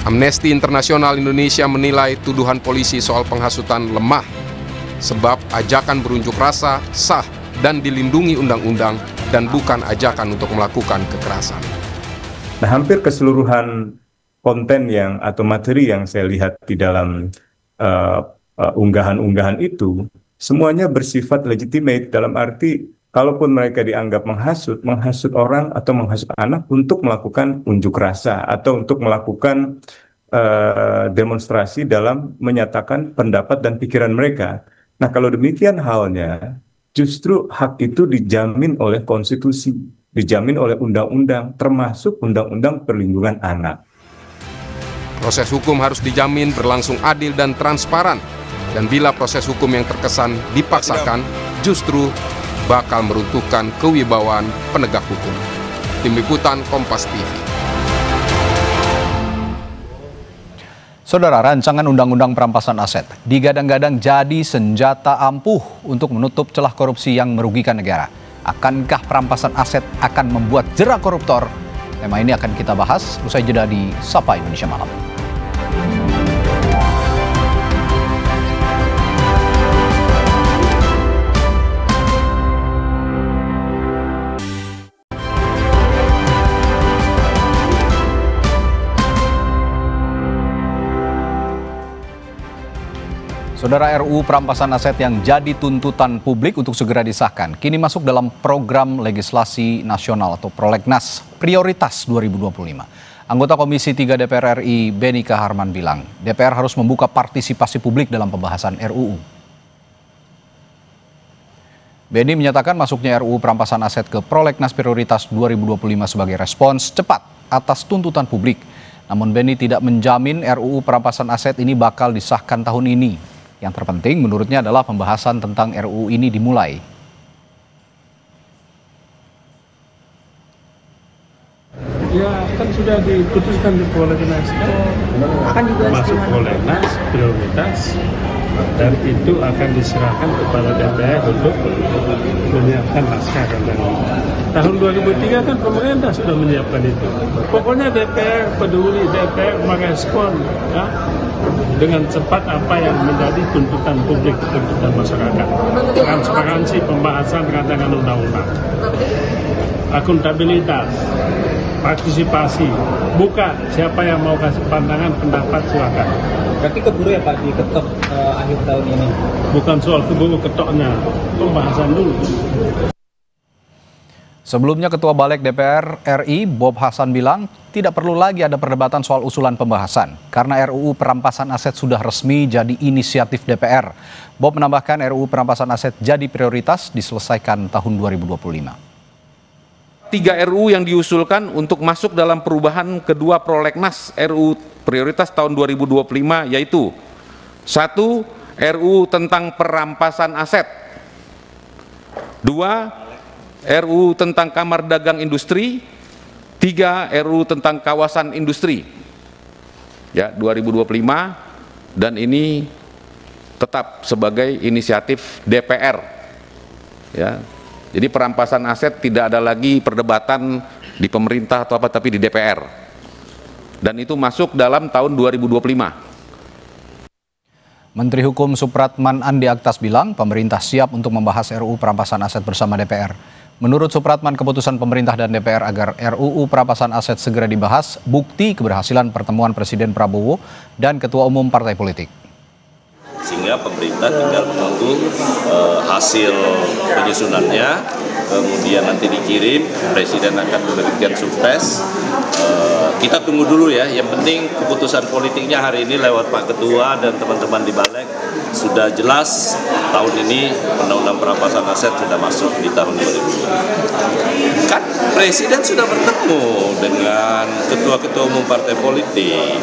Amnesty Internasional Indonesia menilai tuduhan polisi soal penghasutan lemah sebab ajakan berunjuk rasa sah dan dilindungi undang-undang dan bukan ajakan untuk melakukan kekerasan. Nah, hampir keseluruhan konten atau materi yang saya lihat di dalam unggahan-unggahan itu semuanya bersifat legitimate, dalam arti kalaupun mereka dianggap menghasut orang atau menghasut anak untuk melakukan unjuk rasa atau untuk melakukan demonstrasi dalam menyatakan pendapat dan pikiran mereka. Nah, kalau demikian halnya, justru hak itu dijamin oleh konstitusi, dijamin oleh undang-undang, termasuk undang-undang perlindungan anak. Proses hukum harus dijamin berlangsung adil dan transparan. Dan bila proses hukum yang terkesan dipaksakan, justru bakal meruntuhkan kewibawaan penegak hukum. Tim Liputan Kompas TV. Saudara, rancangan Undang-Undang Perampasan Aset digadang-gadang jadi senjata ampuh untuk menutup celah korupsi yang merugikan negara. Akankah perampasan aset akan membuat jerak koruptor? Tema ini akan kita bahas usai jeda di Sapa Indonesia Malam. Saudara, RUU Perampasan Aset yang jadi tuntutan publik untuk segera disahkan kini masuk dalam program legislasi nasional atau Prolegnas Prioritas 2025. Anggota Komisi 3 DPR RI Beni Kaharman bilang, DPR harus membuka partisipasi publik dalam pembahasan RUU. Beni menyatakan masuknya RUU Perampasan Aset ke Prolegnas Prioritas 2025 sebagai respons cepat atas tuntutan publik. Namun Beni tidak menjamin RUU Perampasan Aset ini bakal disahkan tahun ini. Yang terpenting menurutnya adalah pembahasan tentang RUU ini dimulai. Ya, kan sudah diputuskan di Prolegnas, akan masuk Prolegnas prioritas, dan itu akan diserahkan kepada DPR untuk menyiapkan naskah rancangan. Tahun 2003 kan pemerintah sudah menyiapkan itu. Pokoknya DPR peduli, DPR merespon ya, dengan cepat apa yang menjadi tuntutan publik, tuntutan masyarakat. Transparansi pembahasan rancangan undang-undang, akuntabilitas, partisipasi, buka siapa yang mau kasih pandangan, pendapat, silakan. Berarti keburu ya Pak diketok akhir tahun ini? Bukan soal keburu ketoknya, pembahasan dulu. Sebelumnya Ketua Balik DPR RI Bob Hasan bilang tidak perlu lagi ada perdebatan soal usulan pembahasan karena RUU Perampasan Aset sudah resmi jadi inisiatif DPR. Bob menambahkan RUU Perampasan Aset jadi prioritas diselesaikan tahun 2025. 3 RUU yang diusulkan untuk masuk dalam perubahan kedua Prolegnas RUU Prioritas tahun 2025 yaitu 1. RUU tentang perampasan aset, 2. RUU tentang Kamar Dagang Industri, 3. RUU tentang kawasan industri. Ya, 2025, dan ini tetap sebagai inisiatif DPR. Ya. Jadi perampasan aset tidak ada lagi perdebatan di pemerintah atau apa, tapi di DPR. Dan itu masuk dalam tahun 2025. Menteri Hukum Supratman Andi Aktas bilang pemerintah siap untuk membahas RUU Perampasan Aset bersama DPR. Menurut Supratman, keputusan pemerintah dan DPR agar RUU Perampasan Aset segera dibahas bukti keberhasilan pertemuan Presiden Prabowo dan Ketua Umum Partai Politik. Sehingga pemerintah tinggal menunggu hasil penyusunannya, kemudian nanti dikirim, Presiden akan memberikan surprise. Kita tunggu dulu ya, yang penting keputusan politiknya hari ini lewat Pak Ketua dan teman-teman di Balik sudah jelas tahun ini Undang-Undang Perampasan Aset sudah masuk di tahun 2020. Kan Presiden sudah bertemu dengan ketua-ketua umum partai politik,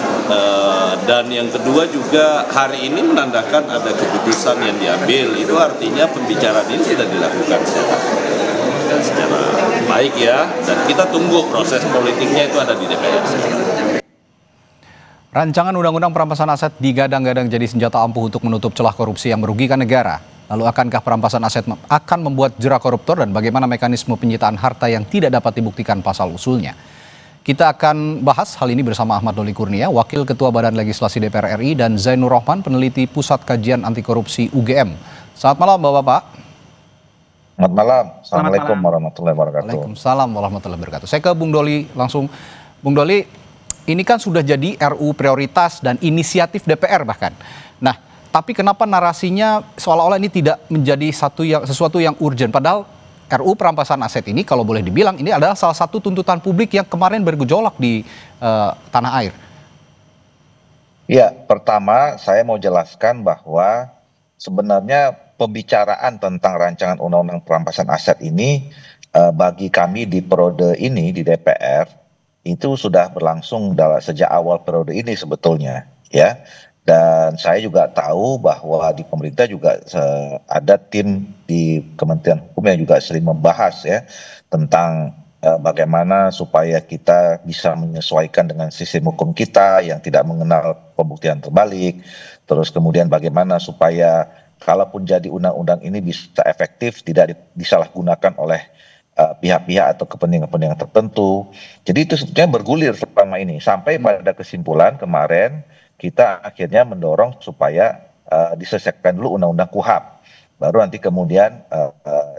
dan yang kedua juga hari ini menandakan ada keputusan yang diambil. Itu artinya pembicaraan ini sudah dilakukan secara baik ya, dan kita tunggu proses politiknya itu ada di DPR. Rancangan Undang-Undang Perampasan Aset digadang-gadang jadi senjata ampuh untuk menutup celah korupsi yang merugikan negara. Lalu akankah perampasan aset akan membuat jerak koruptor dan bagaimana mekanisme penyitaan harta yang tidak dapat dibuktikan pasal usulnya? Kita akan bahas hal ini bersama Ahmad Doli Kurnia, Wakil Ketua Badan Legislasi DPR RI, dan Zainur Rohman, peneliti Pusat Kajian Anti Korupsi UGM. Selamat malam Bapak-Bapak. Selamat malam. Assalamualaikum warahmatullahi wabarakatuh. Waalaikumsalam warahmatullahi wabarakatuh. Saya ke Bung Doli langsung. Bung Doli, ini kan sudah jadi RUU prioritas dan inisiatif DPR bahkan. Nah, tapi kenapa narasinya seolah-olah ini tidak menjadi sesuatu yang urgent? Padahal RUU Perampasan Aset ini kalau boleh dibilang ini adalah salah satu tuntutan publik yang kemarin bergejolak di tanah air. Ya, pertama saya mau jelaskan bahwa sebenarnya pembicaraan tentang rancangan Undang-Undang Perampasan Aset ini bagi kami di periode ini di DPR itu sudah berlangsung sejak awal periode ini sebetulnya, ya. Dan saya juga tahu bahwa di pemerintah juga ada tim di Kementerian Hukum yang juga sering membahas ya tentang bagaimana supaya kita bisa menyesuaikan dengan sistem hukum kita yang tidak mengenal pembuktian terbalik. Terus kemudian bagaimana supaya kalaupun jadi undang-undang ini bisa efektif, tidak disalahgunakan oleh pihak-pihak atau kepentingan-kepentingan tertentu. Jadi itu sebetulnya bergulir selama ini sampai pada kesimpulan kemarin kita akhirnya mendorong supaya diselesaikan dulu undang-undang KUHP, baru nanti kemudian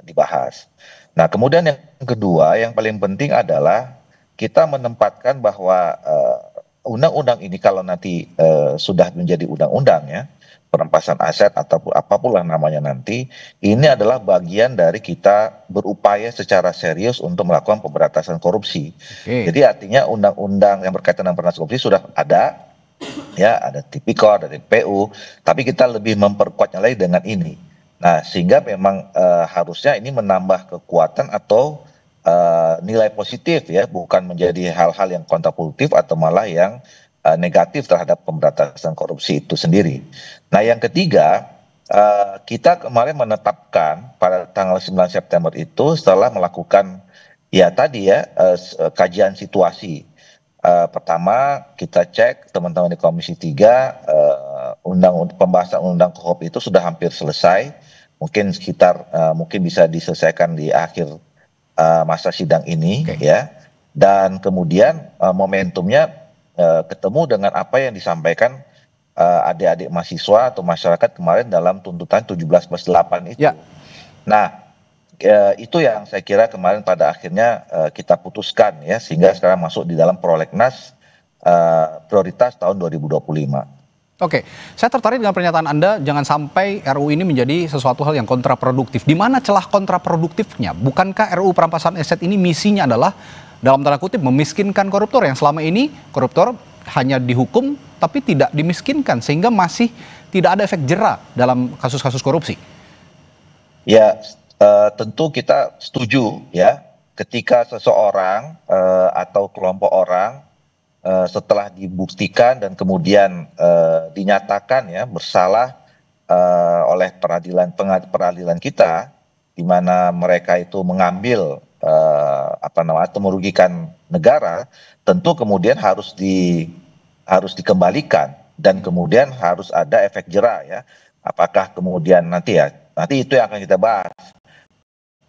dibahas. Nah kemudian yang kedua yang paling penting adalah kita menempatkan bahwa undang-undang ini kalau nanti sudah menjadi undang-undang ya, perampasan aset ataupun apapun lah namanya nanti, ini adalah bagian dari kita berupaya secara serius untuk melakukan pemberantasan korupsi. Jadi artinya undang-undang yang berkaitan dengan pemberantasan korupsi sudah ada, ya ada Tipikor, ada TPU, tapi kita lebih memperkuatnya lagi dengan ini. Nah sehingga memang harusnya ini menambah kekuatan atau nilai positif ya, bukan menjadi hal-hal yang kontraproduktif atau malah yang negatif terhadap pemberantasan korupsi itu sendiri. Nah yang ketiga, kita kemarin menetapkan pada tanggal 9 September itu setelah melakukan ya tadi ya kajian situasi. Pertama kita cek teman-teman di Komisi 3 pembahasan undang KUHP itu sudah hampir selesai, mungkin sekitar mungkin bisa diselesaikan di akhir masa sidang ini ya. Dan kemudian momentumnya ketemu dengan apa yang disampaikan adik-adik mahasiswa atau masyarakat kemarin dalam tuntutan 17+8 itu. Nah itu yang saya kira kemarin pada akhirnya kita putuskan ya, sehingga sekarang masuk di dalam prolegnas prioritas tahun 2025. Oke, saya tertarik dengan pernyataan Anda, jangan sampai RUU ini menjadi sesuatu hal yang kontraproduktif. Di mana celah kontraproduktifnya? Bukankah RUU perampasan aset ini misinya adalah dalam tanda kutip memiskinkan koruptor, yang selama ini koruptor hanya dihukum tapi tidak dimiskinkan, sehingga masih tidak ada efek jera dalam kasus-kasus korupsi? Ya, tentu kita setuju ya, ketika seseorang atau kelompok orang setelah dibuktikan dan kemudian dinyatakan ya bersalah oleh peradilan kita, di mana mereka itu mengambil atau merugikan negara, tentu kemudian harus dikembalikan dan kemudian harus ada efek jera ya. Apakah kemudian nanti itu yang akan kita bahas.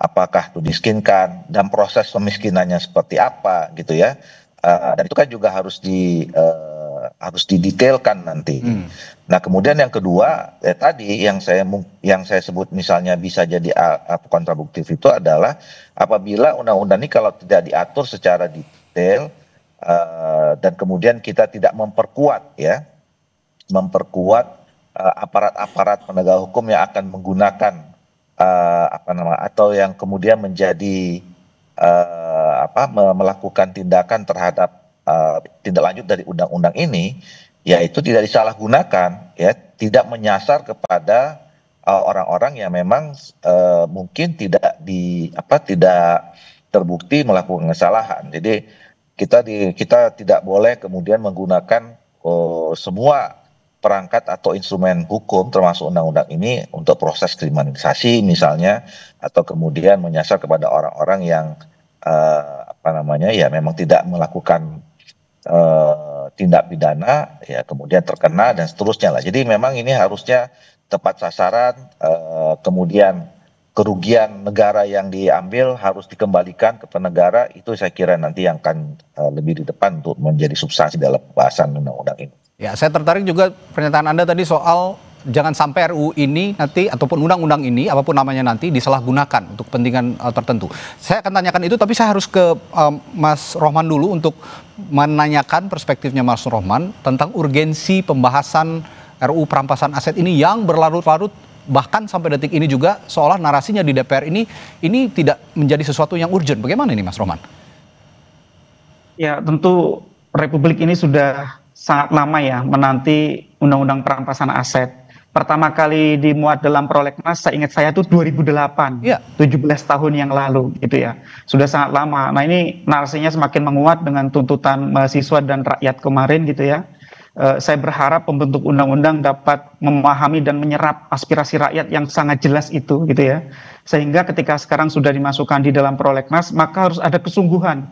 Apakah itu dimiskinkan dan proses pemiskinannya seperti apa gitu ya. Dan itu kan juga harus didetailkan nanti. Nah kemudian yang kedua tadi yang saya sebut misalnya bisa jadi kontraproduktif itu adalah apabila undang-undang ini kalau tidak diatur secara detail dan kemudian kita tidak memperkuat aparat-aparat penegak hukum yang akan menggunakan atau yang kemudian menjadi melakukan tindakan terhadap tindak lanjut dari undang-undang ini, yaitu tidak disalahgunakan ya, tidak menyasar kepada orang-orang yang memang mungkin tidak terbukti melakukan kesalahan. Jadi kita tidak boleh kemudian menggunakan semua perangkat atau instrumen hukum termasuk undang-undang ini untuk proses kriminalisasi misalnya, atau kemudian menyasar kepada orang-orang yang memang tidak melakukan tindak pidana ya, kemudian terkena dan seterusnya lah. Jadi memang ini harusnya tepat sasaran, kemudian kerugian negara yang diambil harus dikembalikan kepada negara. Itu saya kira nanti yang akan lebih di depan untuk menjadi substansi dalam pembahasan undang-undang ini. Ya, saya tertarik juga pernyataan Anda tadi soal jangan sampai RUU ini nanti ataupun undang-undang ini apapun namanya nanti disalahgunakan untuk kepentingan tertentu. Saya akan tanyakan itu, tapi saya harus ke Mas Rohman dulu untuk menanyakan perspektifnya Mas Rohman tentang urgensi pembahasan RUU perampasan aset ini yang berlarut-larut, bahkan sampai detik ini juga seolah narasinya di DPR ini tidak menjadi sesuatu yang urgent. Bagaimana ini Mas Rohman? Ya tentu Republik ini sudah sangat lama ya menanti undang-undang perampasan aset. Pertama kali dimuat dalam prolegnas, saya ingat itu 2008, 17 tahun yang lalu gitu ya. Sudah sangat lama. Nah ini narasinya semakin menguat dengan tuntutan mahasiswa dan rakyat kemarin gitu ya. saya berharap pembentuk undang-undang dapat memahami dan menyerap aspirasi rakyat yang sangat jelas itu gitu ya. Sehingga ketika sekarang sudah dimasukkan di dalam prolegnas, maka harus ada kesungguhan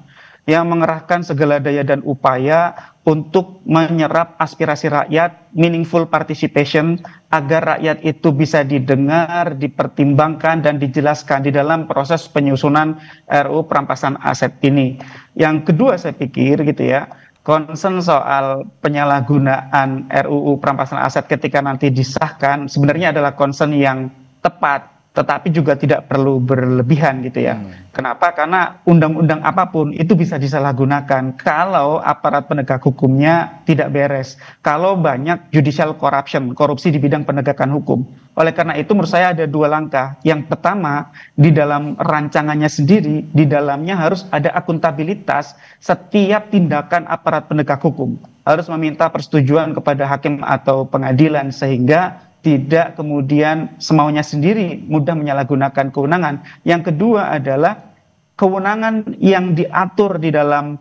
yang mengerahkan segala daya dan upaya untuk menyerap aspirasi rakyat, meaningful participation, agar rakyat itu bisa didengar, dipertimbangkan, dan dijelaskan di dalam proses penyusunan RUU perampasan aset ini. Yang kedua saya pikir gitu ya, concern soal penyalahgunaan RUU perampasan aset ketika nanti disahkan sebenarnya adalah concern yang tepat, tetapi juga tidak perlu berlebihan gitu ya. Kenapa? Karena undang-undang apapun itu bisa disalahgunakan kalau aparat penegak hukumnya tidak beres, kalau banyak judicial corruption, korupsi di bidang penegakan hukum. Oleh karena itu menurut saya ada dua langkah. Yang pertama, di dalam rancangannya sendiri, di dalamnya harus ada akuntabilitas setiap tindakan aparat penegak hukum. Harus meminta persetujuan kepada hakim atau pengadilan sehingga tidak kemudian semaunya sendiri mudah menyalahgunakan kewenangan. Yang kedua adalah kewenangan yang diatur di dalam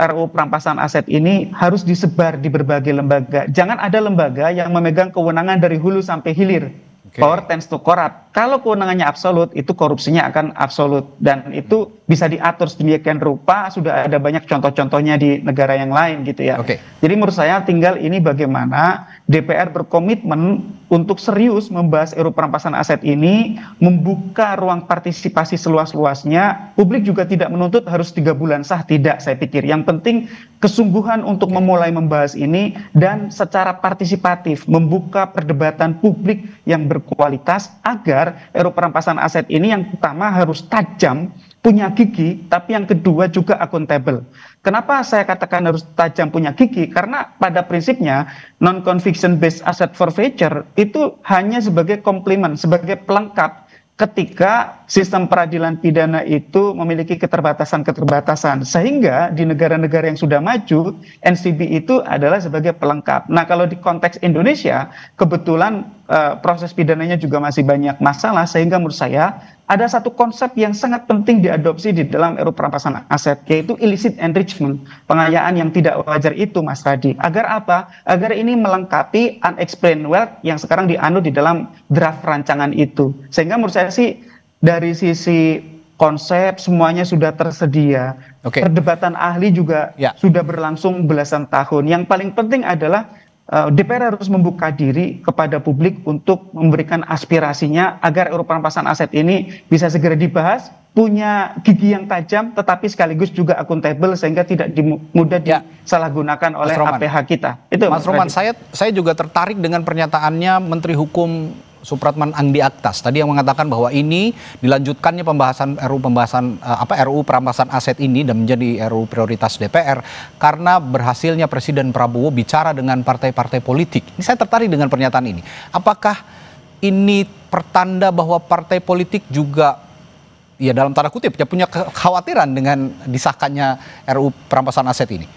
RUU perampasan aset ini harus disebar di berbagai lembaga. Jangan ada lembaga yang memegang kewenangan dari hulu sampai hilir. Power tends to corrupt. Kalau kewenangannya absolut, itu korupsinya akan absolut. Dan itu bisa diatur sedemikian rupa, sudah ada banyak contoh-contohnya di negara yang lain gitu ya. Jadi menurut saya tinggal ini bagaimana DPR berkomitmen untuk serius membahas RUU perampasan aset ini, membuka ruang partisipasi seluas-luasnya. Publik juga tidak menuntut harus 3 bulan sah, tidak saya pikir. Yang penting kesungguhan untuk memulai membahas ini dan secara partisipatif membuka perdebatan publik yang berkualitas agar RUU perampasan aset ini yang pertama harus tajam, punya gigi, tapi yang kedua juga akuntabel. Kenapa saya katakan harus tajam, punya gigi? Karena pada prinsipnya non-conviction based asset forfeiture itu hanya sebagai komplement, sebagai pelengkap ketika sistem peradilan pidana itu memiliki keterbatasan-keterbatasan. Sehingga di negara-negara yang sudah maju, NCB itu adalah sebagai pelengkap. Nah kalau di konteks Indonesia, kebetulan proses pidananya juga masih banyak masalah, sehingga menurut saya ada satu konsep yang sangat penting diadopsi di dalam RUU perampasan aset, yaitu illicit enrichment, pengayaan yang tidak wajar itu, Mas Radi. Agar apa? Agar ini melengkapi unexplained wealth yang sekarang dianut di dalam draft rancangan itu. Sehingga menurut saya sih dari sisi konsep semuanya sudah tersedia. Perdebatan ahli juga sudah berlangsung belasan tahun. Yang paling penting adalah DPR harus membuka diri kepada publik untuk memberikan aspirasinya agar RUU perampasan aset ini bisa segera dibahas, punya gigi yang tajam, tetapi sekaligus juga akuntabel sehingga tidak mudah disalahgunakan oleh APH kita. Itu Mas Roman, saya juga tertarik dengan pernyataannya Menteri Hukum Supratman Andi Aktas tadi yang mengatakan bahwa ini dilanjutkannya RUU perampasan aset ini dan menjadi RUU prioritas DPR karena berhasilnya Presiden Prabowo bicara dengan partai-partai politik. Ini saya tertarik dengan pernyataan ini. Apakah ini pertanda bahwa partai politik juga ya dalam tanda kutip ya punya kekhawatiran dengan disahkannya RUU perampasan aset ini?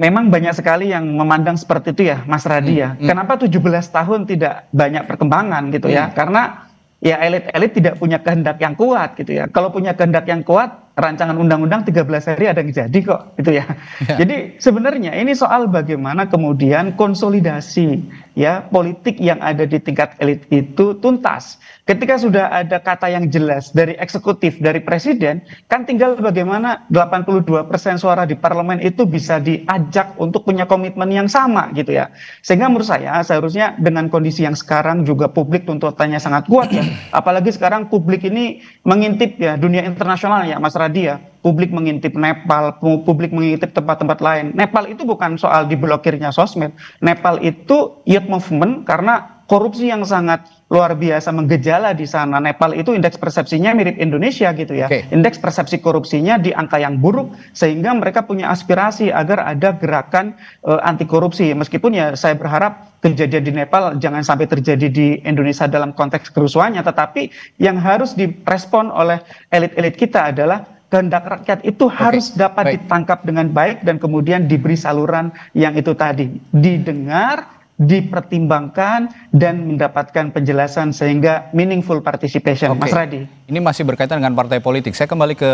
Memang banyak sekali yang memandang seperti itu ya, Mas Radi ya. Kenapa 17 tahun tidak banyak perkembangan gitu ya? Karena ya elit-elit tidak punya kehendak yang kuat gitu ya. Kalau punya kehendak yang kuat, rancangan undang-undang 13 hari ada yang jadi kok gitu ya. Jadi sebenarnya ini soal bagaimana kemudian konsolidasi ya politik yang ada di tingkat elit itu tuntas. Ketika sudah ada kata yang jelas dari eksekutif, dari presiden, kan tinggal bagaimana 82% suara di parlemen itu bisa diajak untuk punya komitmen yang sama gitu ya. Sehingga menurut saya seharusnya dengan kondisi yang sekarang juga publik tuntutannya sangat kuat ya. Apalagi sekarang publik ini mengintip ya dunia internasional ya Mas Radi ya. Publik mengintip Nepal, publik mengintip tempat-tempat lain. Nepal itu bukan soal diblokirnya sosmed. Nepal itu youth movement karena korupsi yang sangat luar biasa menggejala di sana. Nepal itu indeks persepsinya mirip Indonesia gitu ya. Indeks persepsi korupsinya di angka yang buruk sehingga mereka punya aspirasi agar ada gerakan anti korupsi. Meskipun ya saya berharap kejadian di Nepal jangan sampai terjadi di Indonesia dalam konteks kerusuhannya, tetapi yang harus direspon oleh elit-elit kita adalah kehendak rakyat itu harus dapat ditangkap dengan baik dan kemudian diberi saluran yang itu tadi, didengar, dipertimbangkan dan mendapatkan penjelasan sehingga meaningful participation. Mas Radi. Ini masih berkaitan dengan partai politik. Saya kembali ke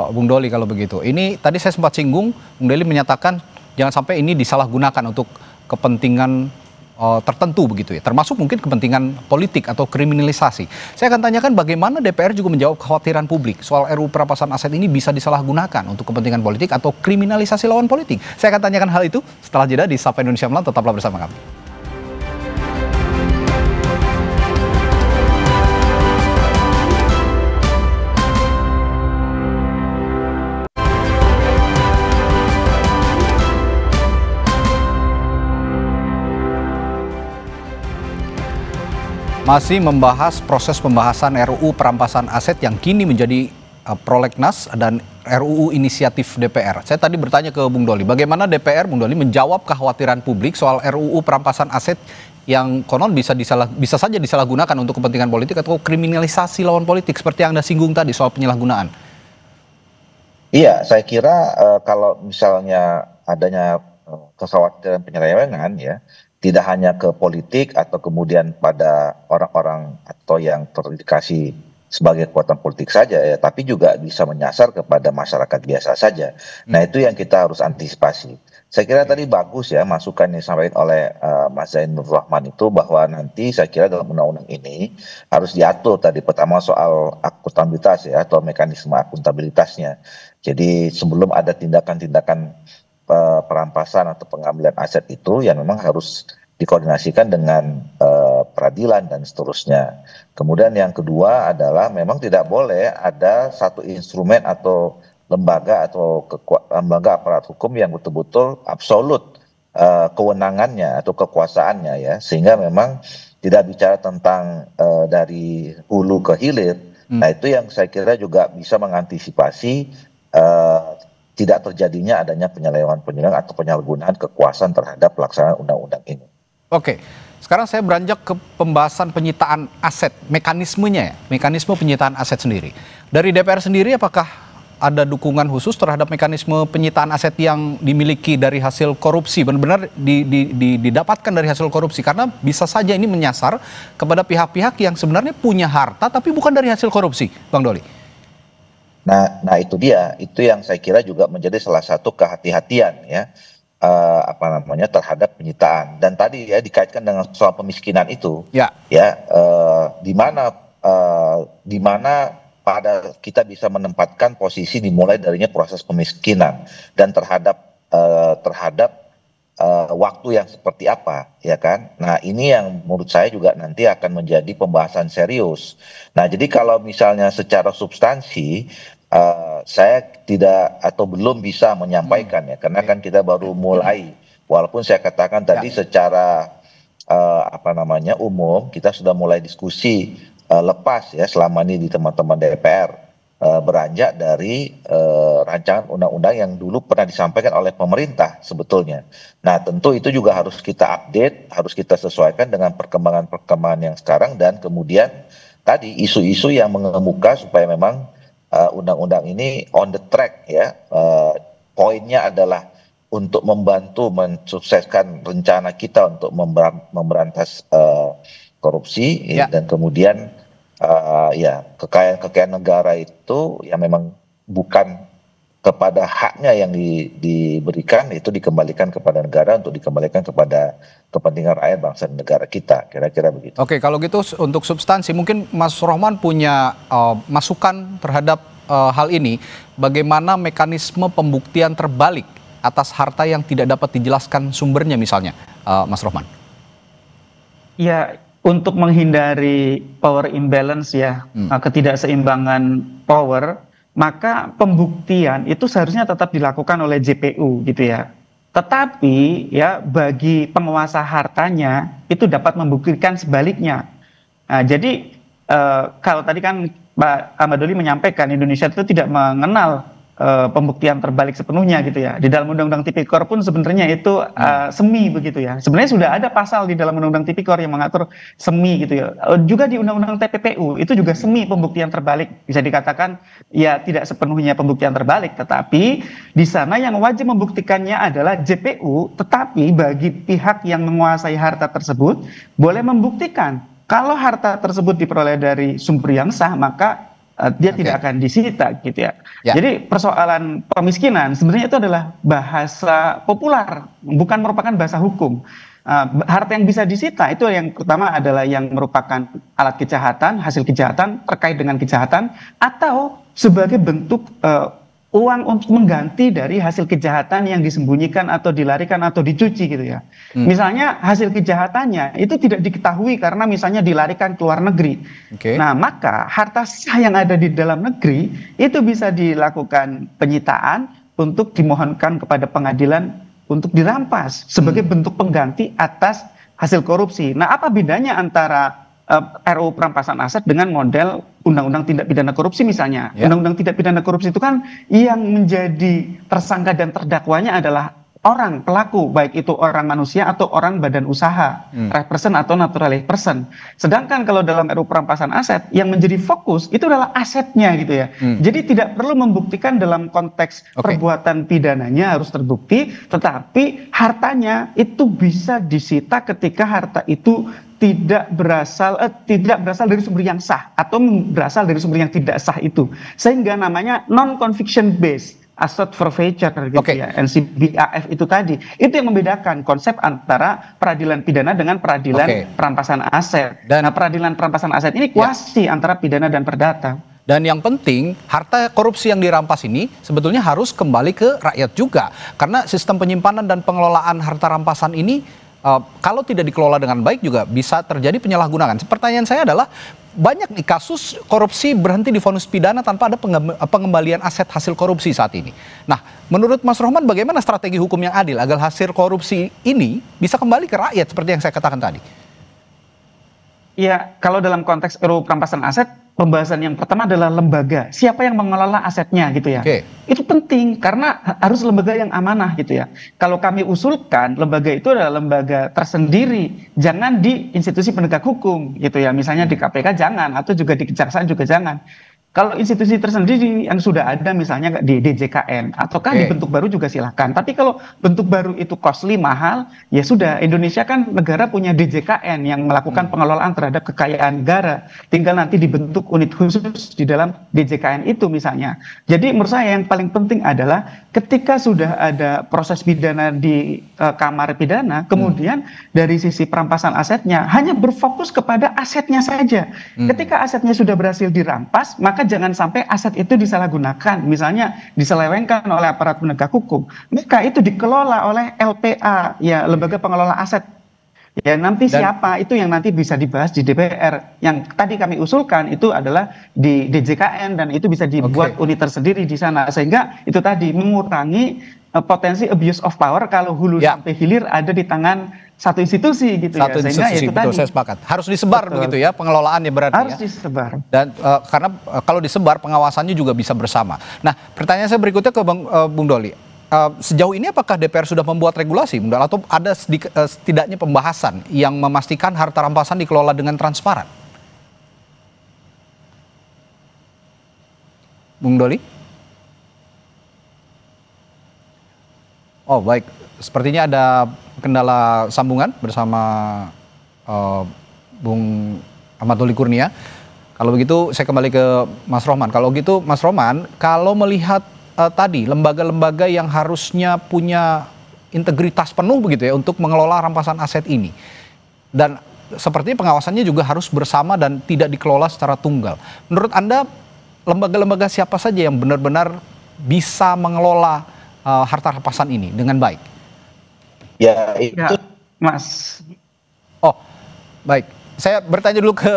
Bung Doli kalau begitu. Ini tadi saya sempat singgung, Bung Doli menyatakan jangan sampai ini disalahgunakan untuk kepentingan tertentu begitu ya, termasuk mungkin kepentingan politik atau kriminalisasi. Saya akan tanyakan bagaimana DPR juga menjawab kekhawatiran publik soal RUU perampasan aset ini bisa disalahgunakan untuk kepentingan politik atau kriminalisasi lawan politik. Saya akan tanyakan hal itu setelah jeda di Sapa Indonesia Malam, tetaplah bersama kami. Masih membahas proses pembahasan RUU perampasan aset yang kini menjadi prolegnas dan RUU inisiatif DPR. Saya tadi bertanya ke Bung Doli, bagaimana DPR, Bung Doli, menjawab kekhawatiran publik soal RUU perampasan aset yang konon bisa saja disalahgunakan untuk kepentingan politik atau kriminalisasi lawan politik seperti yang Anda singgung tadi soal penyalahgunaan. Iya, saya kira kalau misalnya adanya kekhawatiran penyelewengan ya, tidak hanya ke politik atau kemudian pada orang-orang atau yang terindikasi sebagai kekuatan politik saja ya, tapi juga bisa menyasar kepada masyarakat biasa saja. Nah, itu yang kita harus antisipasi. Saya kira tadi bagus ya masukan yang disampaikan oleh Mas Zainur Rahman itu, bahwa nanti saya kira dalam undang-undang ini harus diatur tadi pertama soal akuntabilitas ya, atau mekanisme akuntabilitasnya. Jadi sebelum ada tindakan-tindakan perampasan atau pengambilan aset itu yang memang harus dikoordinasikan dengan peradilan dan seterusnya. Kemudian yang kedua adalah memang tidak boleh ada satu instrumen atau lembaga atau lembaga aparat hukum yang betul-betul absolut kewenangannya atau kekuasaannya ya, sehingga memang tidak bicara tentang dari hulu ke hilir. Nah, itu yang saya kira juga bisa mengantisipasi tidak terjadinya adanya penyelewengan atau penyalahgunaan kekuasaan terhadap pelaksanaan undang-undang ini. Oke, sekarang saya beranjak ke pembahasan penyitaan aset, mekanismenya ya, mekanisme penyitaan aset sendiri. Dari DPR sendiri apakah ada dukungan khusus terhadap mekanisme penyitaan aset yang dimiliki dari hasil korupsi, benar-benar didapatkan dari hasil korupsi? Karena bisa saja ini menyasar kepada pihak-pihak yang sebenarnya punya harta tapi bukan dari hasil korupsi, Bang Doli. Nah itu dia, itu yang saya kira juga menjadi salah satu kehati-hatian ya, terhadap penyitaan. Dan tadi ya dikaitkan dengan soal pemiskinan itu, di mana pada kita bisa menempatkan posisi dimulai darinya proses pemiskinan dan terhadap waktu yang seperti apa, ya kan? Nah, ini yang menurut saya juga nanti akan menjadi pembahasan serius. Nah, jadi kalau misalnya secara substansi saya tidak atau belum bisa menyampaikan ya, karena kan kita baru mulai. Walaupun saya katakan tadi secara umum kita sudah mulai diskusi lepas ya selama ini di teman-teman DPR, beranjak dari rancangan undang-undang yang dulu pernah disampaikan oleh pemerintah sebetulnya. Nah, tentu itu juga harus kita update, harus kita sesuaikan dengan perkembangan yang sekarang, dan kemudian tadi isu-isu yang mengemuka supaya memang undang-undang ini on the track ya. Poinnya adalah untuk membantu mensukseskan rencana kita untuk memberantas korupsi dan kemudian kekayaan negara itu yang memang bukan kepada haknya yang diberikan, itu dikembalikan kepada negara untuk dikembalikan kepada kepentingan rakyat bangsa dan negara kita, kira-kira begitu. Oke, kalau gitu untuk substansi mungkin Mas Rohman punya masukan terhadap hal ini, bagaimana mekanisme pembuktian terbalik atas harta yang tidak dapat dijelaskan sumbernya misalnya, Mas Rohman? Ya, untuk menghindari power imbalance ya, ketidakseimbangan power, maka pembuktian itu seharusnya tetap dilakukan oleh JPU gitu ya. Tetapi ya bagi penguasa hartanya itu dapat membuktikan sebaliknya. Nah, jadi kalau tadi kan Pak Ahmad Doli menyampaikan Indonesia itu tidak mengenal pembuktian terbalik sepenuhnya gitu ya. Di dalam Undang-Undang Tipikor pun sebenarnya itu semi begitu ya. Sebenarnya sudah ada pasal di dalam Undang-Undang Tipikor yang mengatur semi gitu ya. Juga di Undang-Undang TPPU itu juga semi pembuktian terbalik. Bisa dikatakan ya tidak sepenuhnya pembuktian terbalik, tetapi di sana yang wajib membuktikannya adalah JPU, tetapi bagi pihak yang menguasai harta tersebut boleh membuktikan kalau harta tersebut diperoleh dari sumber yang sah, maka dia tidak akan disita gitu ya. Jadi persoalan pemiskinan sebenarnya itu adalah bahasa populer, bukan merupakan bahasa hukum. Harta yang bisa disita itu yang pertama adalah yang merupakan alat kejahatan, hasil kejahatan terkait dengan kejahatan, atau sebagai bentuk uang untuk mengganti dari hasil kejahatan yang disembunyikan atau dilarikan atau dicuci gitu ya. Misalnya hasil kejahatannya itu tidak diketahui karena misalnya dilarikan ke luar negeri. Nah, maka harta sah yang ada di dalam negeri itu bisa dilakukan penyitaan untuk dimohonkan kepada pengadilan untuk dirampas sebagai bentuk pengganti atas hasil korupsi. Nah, apa bedanya antara RUU perampasan aset dengan model undang-undang tindak pidana korupsi misalnya? Undang-undang tindak pidana korupsi itu kan yang menjadi tersangka dan terdakwanya adalah orang pelaku, baik itu orang manusia atau orang badan usaha, right person atau naturalized person. Sedangkan kalau dalam RUU perampasan aset yang menjadi fokus itu adalah asetnya gitu ya. Jadi tidak perlu membuktikan dalam konteks perbuatan pidananya harus terbukti, tetapi hartanya itu bisa disita ketika harta itu tidak berasal dari sumber yang sah atau berasal dari sumber yang tidak sah itu, sehingga namanya non conviction based asset forfeiture gitu ya, NCBAF itu tadi. Itu yang membedakan konsep antara peradilan pidana dengan peradilan perampasan aset. Nah, peradilan perampasan aset ini kuasi antara pidana dan perdata. Dan yang penting, harta korupsi yang dirampas ini sebetulnya harus kembali ke rakyat juga. Karena sistem penyimpanan dan pengelolaan harta rampasan ini kalau tidak dikelola dengan baik juga bisa terjadi penyalahgunaan. Pertanyaan saya adalah, banyak nih kasus korupsi berhenti di vonis pidana tanpa ada pengembalian aset hasil korupsi saat ini. Nah, menurut Mas Rohman bagaimana strategi hukum yang adil agar hasil korupsi ini bisa kembali ke rakyat seperti yang saya katakan tadi? Ya, kalau dalam konteks RUU perampasan aset, pembahasan yang pertama adalah lembaga. Siapa yang mengelola asetnya gitu ya. Itu penting karena harus lembaga yang amanah gitu ya. Kalau kami usulkan lembaga itu adalah lembaga tersendiri, jangan di institusi penegak hukum gitu ya. Misalnya di KPK jangan, atau juga di kejaksaan juga jangan. Kalau institusi tersendiri yang sudah ada misalnya di DJKN ataukah dibentuk baru juga silahkan. Tapi kalau bentuk baru itu costly, mahal, ya sudah, Indonesia kan negara punya DJKN yang melakukan pengelolaan terhadap kekayaan negara. Tinggal nanti dibentuk unit khusus di dalam DJKN itu misalnya. Jadi menurut saya yang paling penting adalah ketika sudah ada proses pidana di kamar pidana, kemudian dari sisi perampasan asetnya hanya berfokus kepada asetnya saja. Ketika asetnya sudah berhasil dirampas, maka jangan sampai aset itu disalahgunakan, misalnya diselewengkan oleh aparat penegak hukum. Maka itu dikelola oleh LPA, ya, lembaga pengelola aset. Ya, nanti siapa itu yang nanti bisa dibahas di DPR. Yang tadi kami usulkan itu adalah di DJKN, dan itu bisa dibuat unit tersendiri di sana, sehingga itu tadi mengurangi potensi abuse of power kalau hulu sampai hilir ada di tangan satu institusi gitu ya. Sehingga institusi, betul, saya sepakat. Harus disebar begitu ya pengelolaannya berarti harus disebar. Dan karena kalau disebar pengawasannya juga bisa bersama. Nah, pertanyaan saya berikutnya ke Bung Doli. Sejauh ini apakah DPR sudah membuat regulasi, Bung Doli, atau ada setidaknya pembahasan yang memastikan harta rampasan dikelola dengan transparan? Bung Doli? Oh, baik. Sepertinya ada kendala sambungan bersama Bung Ahmad Doli Kurnia. Kalau begitu saya kembali ke Mas Rohman. Kalau gitu Mas Rohman, kalau melihat tadi lembaga-lembaga yang harusnya punya integritas penuh begitu ya untuk mengelola rampasan aset ini, dan sepertinya pengawasannya juga harus bersama dan tidak dikelola secara tunggal. Menurut Anda lembaga-lembaga siapa saja yang benar-benar bisa mengelola harta rampasan ini dengan baik? Ya, itu Mas. Oh, baik. Saya bertanya dulu ke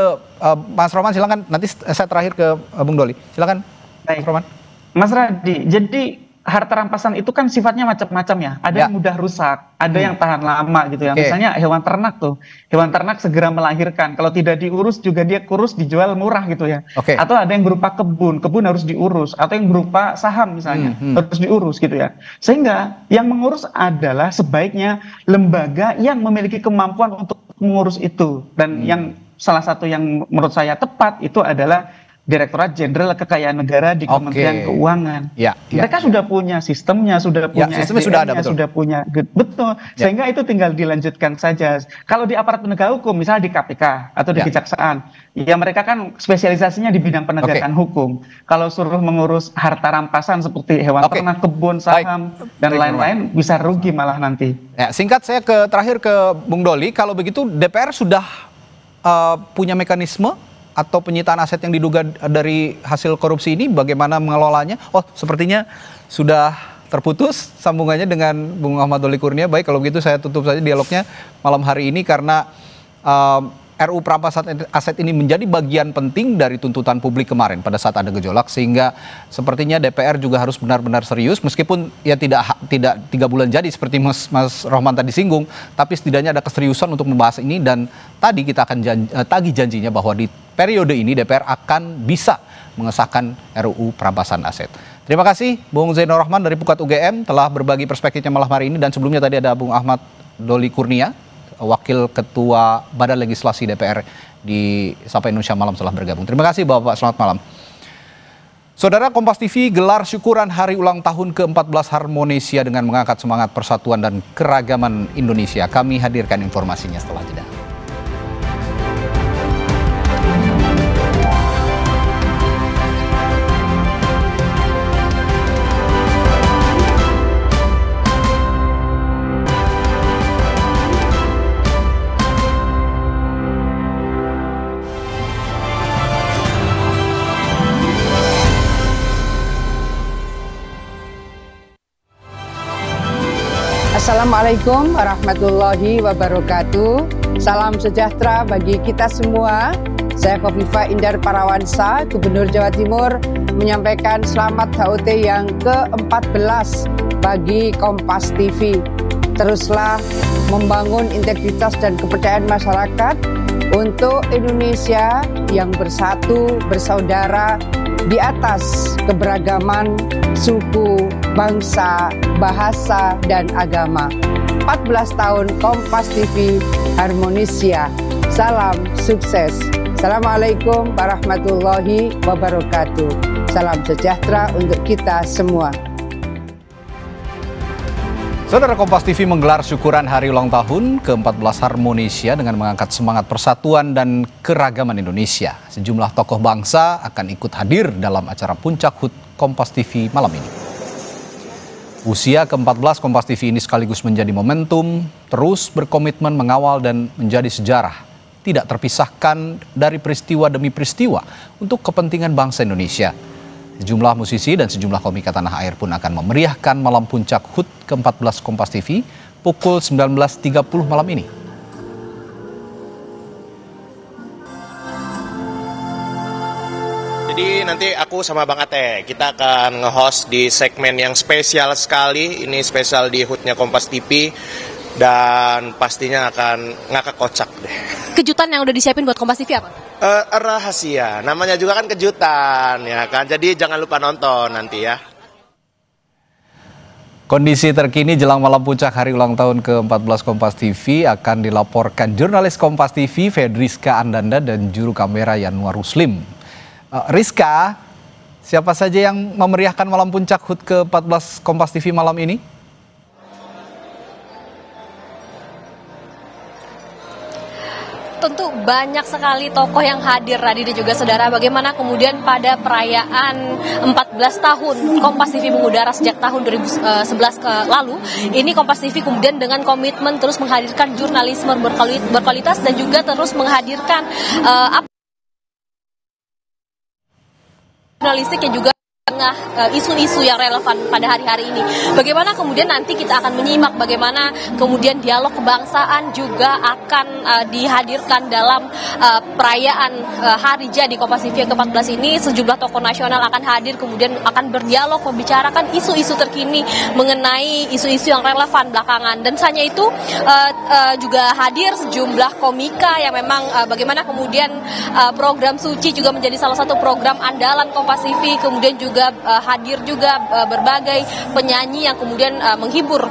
Mas Rohman, silakan. Nanti saya terakhir ke Bung Doli. Silakan, Mas Rohman. Mas Radi, jadi harta rampasan itu kan sifatnya macam-macam ya. Ada yang mudah rusak, ada yang tahan lama gitu ya. Misalnya hewan ternak tuh. Hewan ternak segera melahirkan. Kalau tidak diurus juga dia kurus, dijual murah gitu ya. Atau ada yang berupa kebun harus diurus. Atau yang berupa saham misalnya, harus diurus gitu ya. Sehingga yang mengurus adalah sebaiknya lembaga yang memiliki kemampuan untuk mengurus itu. Dan yang salah satu yang menurut saya tepat itu adalah Direktorat Jenderal Kekayaan Negara di Kementerian Keuangan. Mereka sudah punya sistemnya, sudah punya SDM-nya, sudah punya betul. Sehingga itu tinggal dilanjutkan saja. Kalau di aparat penegak hukum, misalnya di KPK atau di Kejaksaan, ya mereka kan spesialisasinya di bidang penegakan hukum. Kalau suruh mengurus harta rampasan seperti hewan ternak, kebun, saham, dan lain-lain, bisa rugi malah nanti. Ya, singkat saya terakhir ke Bung Doli, kalau begitu DPR sudah punya mekanisme atau penyitaan aset yang diduga dari hasil korupsi ini, bagaimana mengelolanya? Oh, sepertinya sudah terputus sambungannya dengan Bung Ahmad Doli Kurnia. Baik, kalau begitu saya tutup saja dialognya malam hari ini karena RUU perampasan aset ini menjadi bagian penting dari tuntutan publik kemarin pada saat ada gejolak, sehingga sepertinya DPR juga harus benar-benar serius, meskipun ya tidak 3 bulan jadi seperti Mas Rohman tadi singgung, tapi setidaknya ada keseriusan untuk membahas ini, dan tadi kita akan tagih janjinya bahwa di periode ini DPR akan bisa mengesahkan RUU perampasan aset. Terima kasih Bung Zainur Rahman dari Pukat UGM telah berbagi perspektifnya malam hari ini, dan sebelumnya tadi ada Bung Ahmad Doli Kurnia, Wakil Ketua Badan Legislasi DPR di Sapa Indonesia Malam telah bergabung. Terima kasih Bapak, selamat malam. Saudara, Kompas TV gelar syukuran hari ulang tahun ke-14 Harmonisia dengan mengangkat semangat persatuan dan keragaman Indonesia. Kami hadirkan informasinya setelah jeda. Assalamualaikum warahmatullahi wabarakatuh. Salam sejahtera bagi kita semua. Saya Khofifah Indar Parawansa, Gubernur Jawa Timur, menyampaikan selamat HUT yang ke-14 bagi Kompas TV. Teruslah membangun integritas dan kepercayaan masyarakat untuk Indonesia yang bersatu, bersaudara di atas keberagaman suku, bangsa, bahasa, dan agama. 14 tahun Kompas TV Harmonisia. Salam sukses. Assalamualaikum warahmatullahi wabarakatuh. Salam sejahtera untuk kita semua. Saudara, Kompas TV menggelar syukuran hari ulang tahun ke-14 Harmonisia dengan mengangkat semangat persatuan dan keragaman Indonesia. Sejumlah tokoh bangsa akan ikut hadir dalam acara Puncak HUT Kompas TV malam ini. Usia ke-14 Kompas TV ini sekaligus menjadi momentum terus berkomitmen mengawal dan menjadi sejarah, tidak terpisahkan dari peristiwa demi peristiwa untuk kepentingan bangsa Indonesia. Sejumlah musisi dan sejumlah komika tanah air pun akan memeriahkan malam puncak HUT ke-14 Kompas TV pukul 19.30 malam ini. Jadi nanti aku sama Bang Ate, kita akan nge-host di segmen yang spesial sekali. Ini spesial di HUT-nya Kompas TV dan pastinya akan ngakak kocak deh. Kejutan yang udah disiapin buat Kompas TV apa? Rahasia, namanya juga kan kejutan ya kan, jadi jangan lupa nonton nanti ya. Kondisi terkini jelang malam puncak hari ulang tahun ke-14 Kompas TV akan dilaporkan jurnalis Kompas TV Fedriska Andanda dan juru kamera Yanwar Ruslim. Rizka, siapa saja yang memeriahkan malam puncak HUT ke-14 Kompas TV malam ini? Tentu banyak sekali tokoh yang hadir, Radi dan juga saudara. Bagaimana kemudian pada perayaan 14 tahun Kompas TV mengudara sejak tahun 2011 lalu, ini Kompas TV kemudian dengan komitmen terus menghadirkan jurnalisme berkualitas dan juga terus menghadirkan jurnalistik yang juga tengah isu-isu yang relevan pada hari-hari ini. Bagaimana kemudian nanti kita akan menyimak bagaimana kemudian dialog kebangsaan juga akan dihadirkan dalam perayaan Hari Jadi Kompas TV yang ke-14 ini. Sejumlah tokoh nasional akan hadir kemudian akan berdialog membicarakan isu-isu terkini mengenai isu-isu yang relevan belakangan. Dan hanya itu juga hadir sejumlah komika yang memang bagaimana kemudian program Suci juga menjadi salah satu program andalan Kompas TV, kemudian juga hadir juga berbagai penyanyi yang kemudian menghibur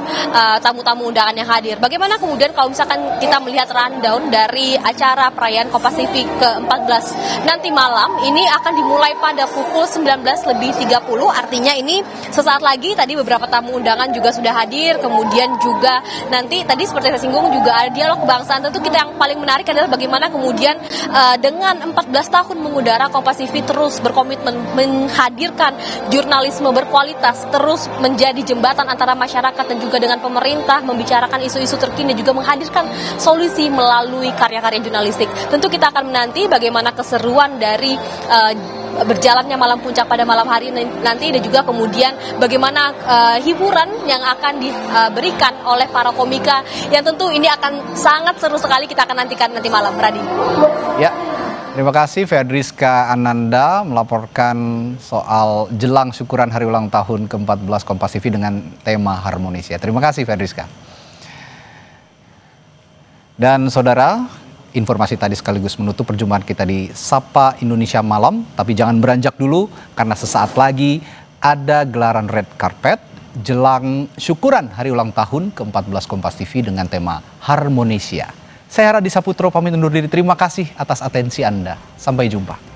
tamu-tamu undangan yang hadir. Bagaimana kemudian kalau misalkan kita melihat rundown dari acara perayaan Kompas TV ke-14 nanti malam, ini akan dimulai pada pukul 19:30, artinya ini sesaat lagi. Tadi beberapa tamu undangan juga sudah hadir, kemudian juga nanti tadi seperti saya singgung juga ada dialog kebangsaan. Tentu kita yang paling menarik adalah bagaimana kemudian dengan 14 tahun mengudara, Kompas TV terus berkomitmen menghadirkan jurnalisme berkualitas, terus menjadi jembatan antara masyarakat dan juga dengan pemerintah, membicarakan isu-isu terkini, juga menghadirkan solusi melalui karya-karya jurnalistik. Tentu kita akan menanti bagaimana keseruan dari berjalannya malam puncak pada malam hari nanti, dan juga kemudian bagaimana hiburan yang akan diberikan oleh para komika, yang tentu ini akan sangat seru sekali. Kita akan nantikan nanti malam, Radi. Ya, terima kasih Fedriska Ananda melaporkan soal jelang syukuran hari ulang tahun ke-14 Kompas TV dengan tema Harmonis. Ya, terima kasih Fedriska. Dan saudara, informasi tadi sekaligus menutup perjumpaan kita di Sapa Indonesia Malam. Tapi jangan beranjak dulu, karena sesaat lagi ada gelaran red carpet jelang syukuran hari ulang tahun ke-14 Kompas TV dengan tema Harmonisia. Saya Radi Saputro pamit undur diri. Terima kasih atas atensi Anda. Sampai jumpa.